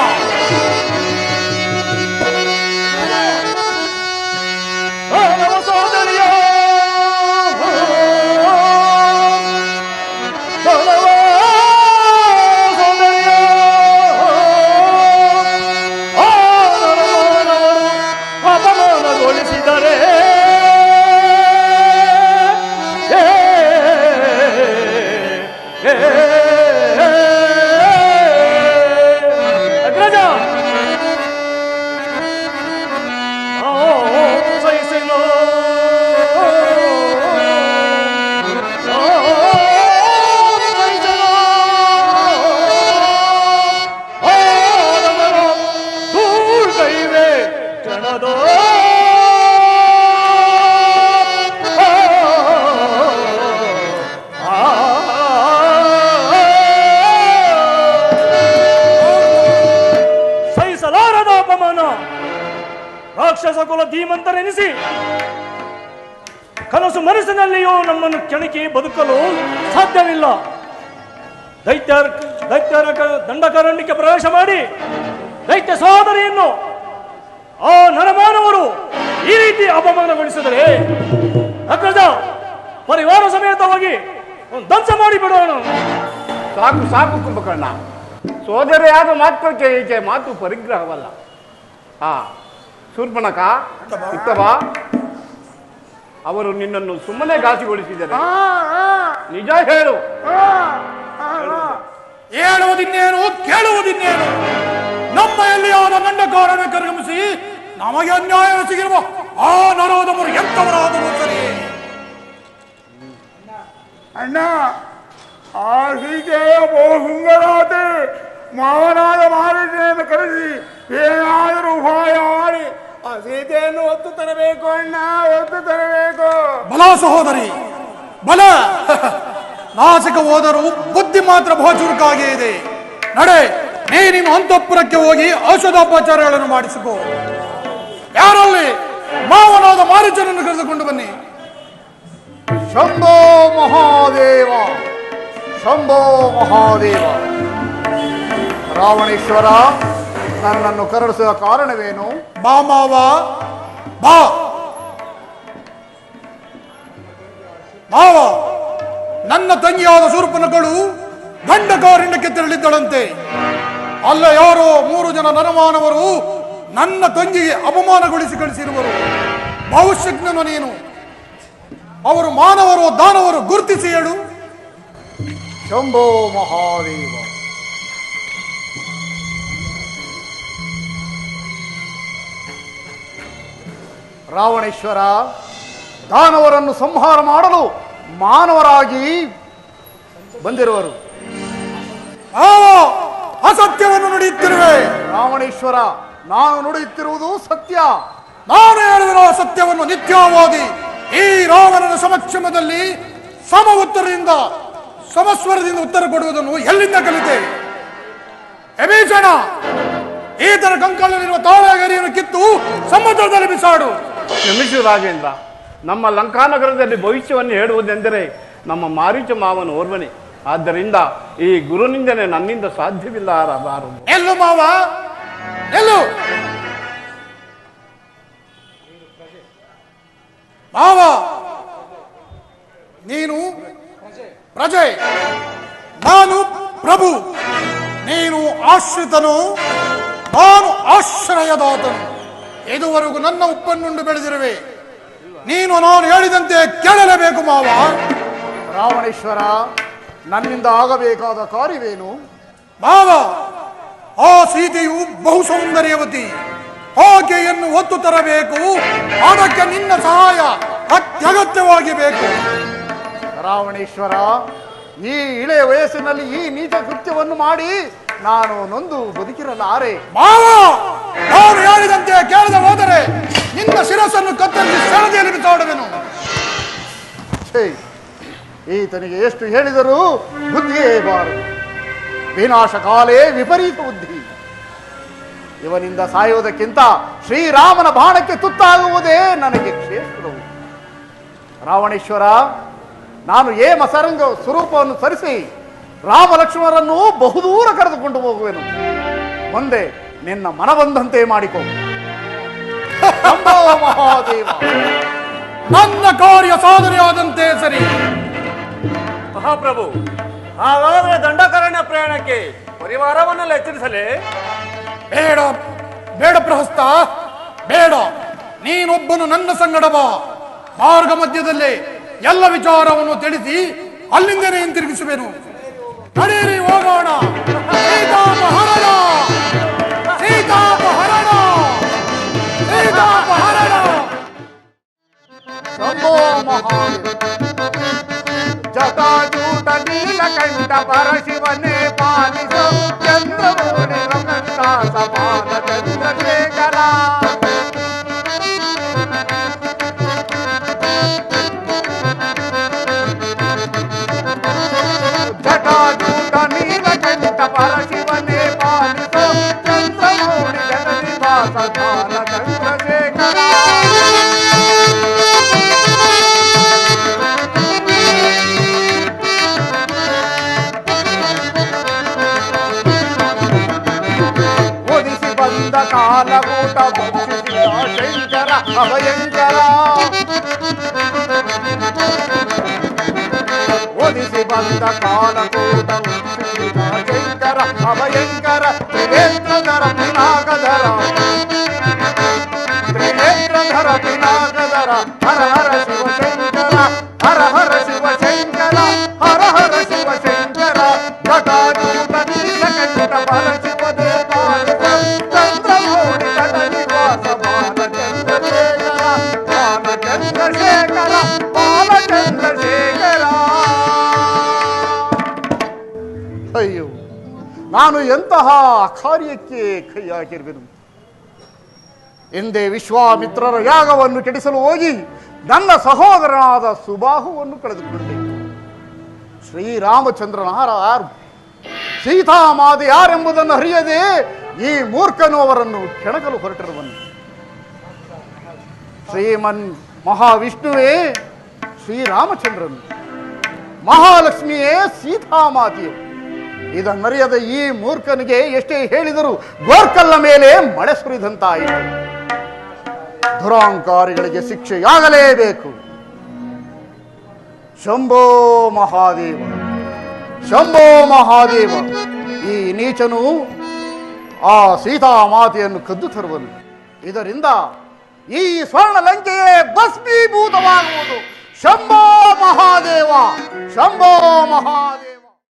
ರಾಕ್ಷಸ ಕುಲ ಧೀಮಂತರೆನಿಸಿ ಕನಸು ಮನಸ್ಸಿನಲ್ಲಿಯೂ ನಮ್ಮನ್ನು ಕೆಣಕಿ ಬದುಕಲು ಸಾಧ್ಯವಿಲ್ಲ. ದೈತ್ಯರ ದಂಡಕಾರಣ್ಯಕ್ಕೆ ಪ್ರವೇಶ ಮಾಡಿ ದೈತ್ಯ ಸಹೋದರಿಯನ್ನು ಆ ನರಮಾನವರು ಈ ರೀತಿ ಅಪಮಾನಗೊಳಿಸಿದರೆ ಅಗ್ರಜ ಪರಿವಾರ ಸಮೇತವಾಗಿ ಒಂದು ಧ್ವಂಸ ಮಾಡಿ ಬಿಡೋಣ. ಸಾಕು ಸಾಕು ಕುಂಭಕರ್ಣ, ಸೋದರಿಯಾದ ಮಾತ್ರಕ್ಕೆ ಈಕೆ ಮಾತು ಪರಿಗ್ರಹವಲ್ಲ. ಶೂರ್ಪಣಖ ಉತ್ತಮ, ಅವರು ನಿನ್ನನ್ನು ಸುಮ್ಮನೆ ಘಾಸಿಗೊಳಿಸಿದ್ದಾರೆ. ನಿಜ ಹೇಳು. ಹೇಳುವುದಿನ್ನೇನು ಕೇಳುವುದಿನ್ನೇನು? ನಮ್ಮ ಎಲ್ಲಿಯಾದ ದಂಡಕಾರನ ಕರಗಮಿಸಿ ನಮಗೆ ಅನ್ಯಾಯವೆಸಗಿರುವ ಆ ನರೋದವರು ಎಂತವರಾದರೂ ಸರಿ. ಅಣ್ಣ, ಆ ಸೀತೆಯ ಬಹುಸುಂದರಾತೆ ಮಾವನಾದ ಮಾರುತಿಯನ್ನು ಕರೆಸಿ ಏನಾದರೂ ಉಪಾಯ ಮಾಡಿ ಆ ಸೀತೆಯನ್ನು ಒತ್ತು ತರಬೇಕು ಅಣ್ಣ, ಒತ್ತು ತರಬೇಕು. ಬಲ ಸಹೋದರಿ ಬಲ. ನಾಸಿಕ ಹೋದರೂ ಬುದ್ಧಿ ಮಾತ್ರ ಬಹು ಚುರುಕಾಗೇ ಇದೆ. ನಡೆ, ನೀನು ಅಂತಃಪುರಕ್ಕೆ ಹೋಗಿ ಔಷಧೋಪಚಾರಗಳನ್ನು ಮಾಡಿಸಿಕೋ. ಯಾರಲ್ಲಿ ಮಾವನಾದ ಮಾರೀಚನನ್ನು ಕರೆದುಕೊಂಡು ಬನ್ನಿ. ಶಂಭೋ ಮಹಾದೇವ, ಶಂಭೋ ಮಹಾದೇವ. ರಾವಣೇಶ್ವರ, ನನ್ನನ್ನು ಕರಡಿಸುವ ಕಾರಣವೇನು? ಬಾ ಮಾವ ಬಾ. ಮಾವ, ನನ್ನ ತಂಗಿಯಾದ ಶೂರ್ಪನಖಳು ದಂಡಕಾರಣ್ಯಕ್ಕೆ ತೆರಳಿದ್ದಳಂತೆ. ಅಲ್ಲ ಯಾರೋ 3 ಜನ ನರಮಾನವರು ನನ್ನ ತಂಗಿಗೆ ಅಪಮಾನಗೊಳಿಸಿ ಕಳಿಸಿರುವರು. ಬಹುಶಕ್ತನು ನೀನು. ಅವರು ಮಾನವರು ದಾನವರು ಗುರುತಿಸಿ ಹೇಳು. ಶಂಭೋ ಮಹಾದೇವ. ರಾವಣೇಶ್ವರ, ದಾನವರನ್ನು ಸಂಹಾರ ಮಾಡಲು ಮಾನವರಾಗಿ ಬಂದಿರುವರು. ಅಸತ್ಯವನ್ನು ನುಡಿಯುತ್ತಿರುವೆ. ರಾವಣೇಶ್ವರ, ನಾನು ನುಡಿಯುತ್ತಿರುವುದು ಸತ್ಯ. ನಾನು ಹೇಳಿರುವ ಸತ್ಯವನ್ನು ನಿತ್ಯವಾದಿ ಈ ರಾವಣನ ಸಮಕ್ಷಮದಲ್ಲಿ ಸಮ ಉತ್ತರದಿಂದ ಸಮಸ್ವರದಿಂದ ಉತ್ತರ ಕೊಡುವುದನ್ನು ಎಲ್ಲಿಂದ ಕಲಿತೆ? ಎಬೀಸಣ, ಈತನ ಕಂಕಳಲ್ಲಿರುವ ತಾಳಗರಿಯನ್ನು ಕಿತ್ತು ಸಮುದ್ರದಲ್ಲಿ ಬಿಸಾಡು. ಕ್ಷಮಿಸು ರಾಜೇಂದ್ರ, ನಮ್ಮ ಲಂಕಾನಗರದಲ್ಲಿ ಭವಿಷ್ಯವನ್ನು ಹೇಳುವುದೆಂದರೆ ನಮ್ಮ ಮಾರೀಚ ಮಾವನ ಓರ್ವನೆ. ಆದ್ದರಿಂದ ಈ ಗುರುನಿಂದನೆ ನನ್ನಿಂದ ಸಾಧ್ಯವಿಲ್ಲ. ಎಲ್ಲು ಮಾವ ಎಲ್ಲು. ಮಾವ, ನೀನು ಪ್ರಜೆ, ನಾನು ಪ್ರಭು. ನೀನು ಆಶ್ರಿತನು, ನಾನು ಆಶ್ರಯದಾತನು. ಇದುವರೆಗೂ ನನ್ನ ಉಪ್ಪನ್ನುಂಡು ಬೆಳೆದಿರುವೆ. ನೀನು ನಾನು ಹೇಳಿದಂತೆ ಕೇಳಲೇಬೇಕು ಮಾವ. ರಾವಣೇಶ್ವರ, ನನ್ನಿಂದ ಆಗಬೇಕಾದ ಕಾರ್ಯವೇನು? ಮಾವ, ಆ ಸೀತೆಯು ಬಹು ಸೌಂದರ್ಯವತಿ. ಆಕೆಯನ್ನು ಒತ್ತು ತರಬೇಕು. ಅದಕ್ಕೆ ನಿನ್ನ ಸಹಾಯ ಅತ್ಯಗತ್ಯವಾಗಿ ಬೇಕು. ರಾವಣೇಶ್ವರ, ಈ ಇಳೆಯ ವಯಸ್ಸಿನಲ್ಲಿ ಈ ನೀಚ ಕೃತ್ಯವನ್ನು ಮಾಡಿ ನಾನು ನೊಂದು ಬದುಕಿರಲಾರೆ. ಮಾವ, ನಾನು ಹೇಳಿದಂತೆ ಕೇಳದೆ ಹೋದರೆ ನಿನ್ನ ಶಿರಸ್ಸನ್ನು ಕತ್ತರಿಸಿ ಸೆಳದಿಯಲ್ಲಿ ಬಿಸಾಡುವೆನು. ಈತನಿಗೆ ಎಷ್ಟು ಹೇಳಿದರೂ ಬುದ್ಧಿಯೇ ಬಾರದು. ವಿನಾಶ ಕಾಲೇ ವಿಪರೀತ ಬುದ್ಧಿ. ಇವನಿಂದ ಸಾಯುವುದಕ್ಕಿಂತ ಶ್ರೀರಾಮನ ಬಾಣಕ್ಕೆ ತುತ್ತಾಗುವುದೇ ನನಗೆ ಕ್ಷೇತ್ರವು. ರಾವಣೇಶ್ವರ, ನಾನು ಮಸರಂಗ ಸ್ವರೂಪವನ್ನು ಸರಿಸಿ ರಾಮ ಲಕ್ಷ್ಮಣರನ್ನು ಬಹುದೂರ ಕರೆದುಕೊಂಡು ಹೋಗುವೆನು. ಮುಂದೆ ನಿನ್ನ ಮನಬಂದಂತೆ ಮಾಡಿಕೊ. ಮಹಾದೇವ, ನನ್ನ ಕಾರ್ಯ ಸಾಧನೆಯಾದಂತೆ ಸರಿ. ಮಹಾಪ್ರಭು, ಹಾಗಾದರೆ ದಂಡಕಾರಣ್ಯ ಪ್ರಯಾಣಕ್ಕೆ ಪರಿವಾರವನ್ನೆಲ್ಲ ಎಚ್ಚರಿಸಲೇ? ಬೇಡ ಬೇಡ ಪ್ರಹಸ್ತ, ಬೇಡ. ನೀನೊಬ್ಬನು ನನ್ನ ಸಂಗಡ ಬಾ. ಮಾರ್ಗ ಮಧ್ಯದಲ್ಲೇ ಎಲ್ಲ ವಿಚಾರವನ್ನು ತಿಳಿಸಿ ಅಲ್ಲಿಂದನೇ ಹಿಂತಿರುಗಿಸುವೆನು. ನಡೆಯಿರಿ, ಹೋಗೋಣ. ಸೀತಾಪಹರಣ, ಸೀತಾಪಹರಣ, ಸೀತಾಪಹರಣ. ಶಂಭೋ ಮಹಾದೇವ. ಜಟಾಜೂಟ ನೀಲಕಂಠ ಪರಶಿವನೇ ಪಾಲಿಸೋ ಚಂದ್ರಮೌಳಿ ರಮಂತ ಸಮಾನ ಚಂದ್ರಶೇಖರ. ಜಟಾಜೂಟ ನೀಲಕಂಠ ಪರಶಿವನೇ ಪಾಲಿಸೋ ಚಂದ್ರಮೌಳಿ ಜಗನ್ನಿವಾಸ ಚಂದ್ರಶೇಖರ. ಅಭಯಂಕರ ಒದಿಸಿ ಬಂದ ಕಾಲಕೂಟ ಶಂಕರ ಅಭಯಂಕರ ತ್ರಿನೇತ್ರಧರ ಪಿನಾಕಧರ ತ್ರಿನೇತ್ರಧರ ಪಿನಾಕಧರ ಹರ ಹರ ಶಿವಶಂಕರ ಹರ ಹರ ಶಿವಶಂಕರ ಹರ ಹರ ಶಿವಶಂಕರ ಜಟಾಜೂಟ ನೀಲಕಂಠ ಬಲಸಿಪದೇ ಪಾಲಿಸ ಚಂದ್ರಮೌಳಿ ತಟ ನಿವಾಸ ಬಾಲಚಂದ್ರಶೇಖರ ಬಾಲಚಂದ್ರಶೇಖರ ಬಾಲಚಂದ್ರಶೇಖರ. ಅಯ್ಯೋ, ನಾನು ಎಂತಹ ಅಕಾರ್ಯಕ್ಕೆ ಕೈ ಹಾಕಿರುವೆನು. ಎಂದೇ ವಿಶ್ವಾಮಿತ್ರರ ಯಾಗವನ್ನು ಕೆಡಿಸಲು ಹೋಗಿ ನನ್ನ ಸಹೋದರನಾದ ಸುಬಾಹುವನ್ನು ಕಳೆದುಕೊಂಡೆ. ಶ್ರೀರಾಮಚಂದ್ರನ ಯಾರು, ಸೀತಾಮಾತೆ ಯಾರೆಂಬುದನ್ನು ಅರಿಯದೆ ಈ ಮೂರ್ಖನು ಅವರನ್ನು ಕೆಣಕಲು ಹೊರಟಿರುವನು. ಶ್ರೀಮನ್ ಮಹಾವಿಷ್ಣುವೇ ಶ್ರೀರಾಮಚಂದ್ರನು, ಮಹಾಲಕ್ಷ್ಮಿಯೇ ಸೀತಾಮಾತೆಯು. ಇದನ್ನರಿಯದ ಈ ಮೂರ್ಖನಿಗೆ ಎಷ್ಟೇ ಹೇಳಿದರೂ ಗೋರ್ಕಲ್ಲ ಮೇಲೆ ಮಳೆ ಸುರಿದಂತಾಯಿತು. ದುರಾಂಕಾರಿಗಳಿಗೆ ಶಿಕ್ಷೆಯಾಗಲೇಬೇಕು. ಶಂಭೋ ಮಹಾದೇವ, ಶಂಭೋ ಮಹಾದೇವ. ಈ ನೀಚನು ಆ ಸೀತಾಮಾತೆಯನ್ನು ಕದ್ದು ತರುವನು. ಇದರಿಂದ ಈ ಸ್ವರ್ಣ ಲಂಕೆಯೇ ಭಸ್ಮೀಭೂತವಾಗುವುದು. ಶಂಭೋ ಮಹಾದೇವ, ಶಂಭೋ ಮಹಾದೇವ.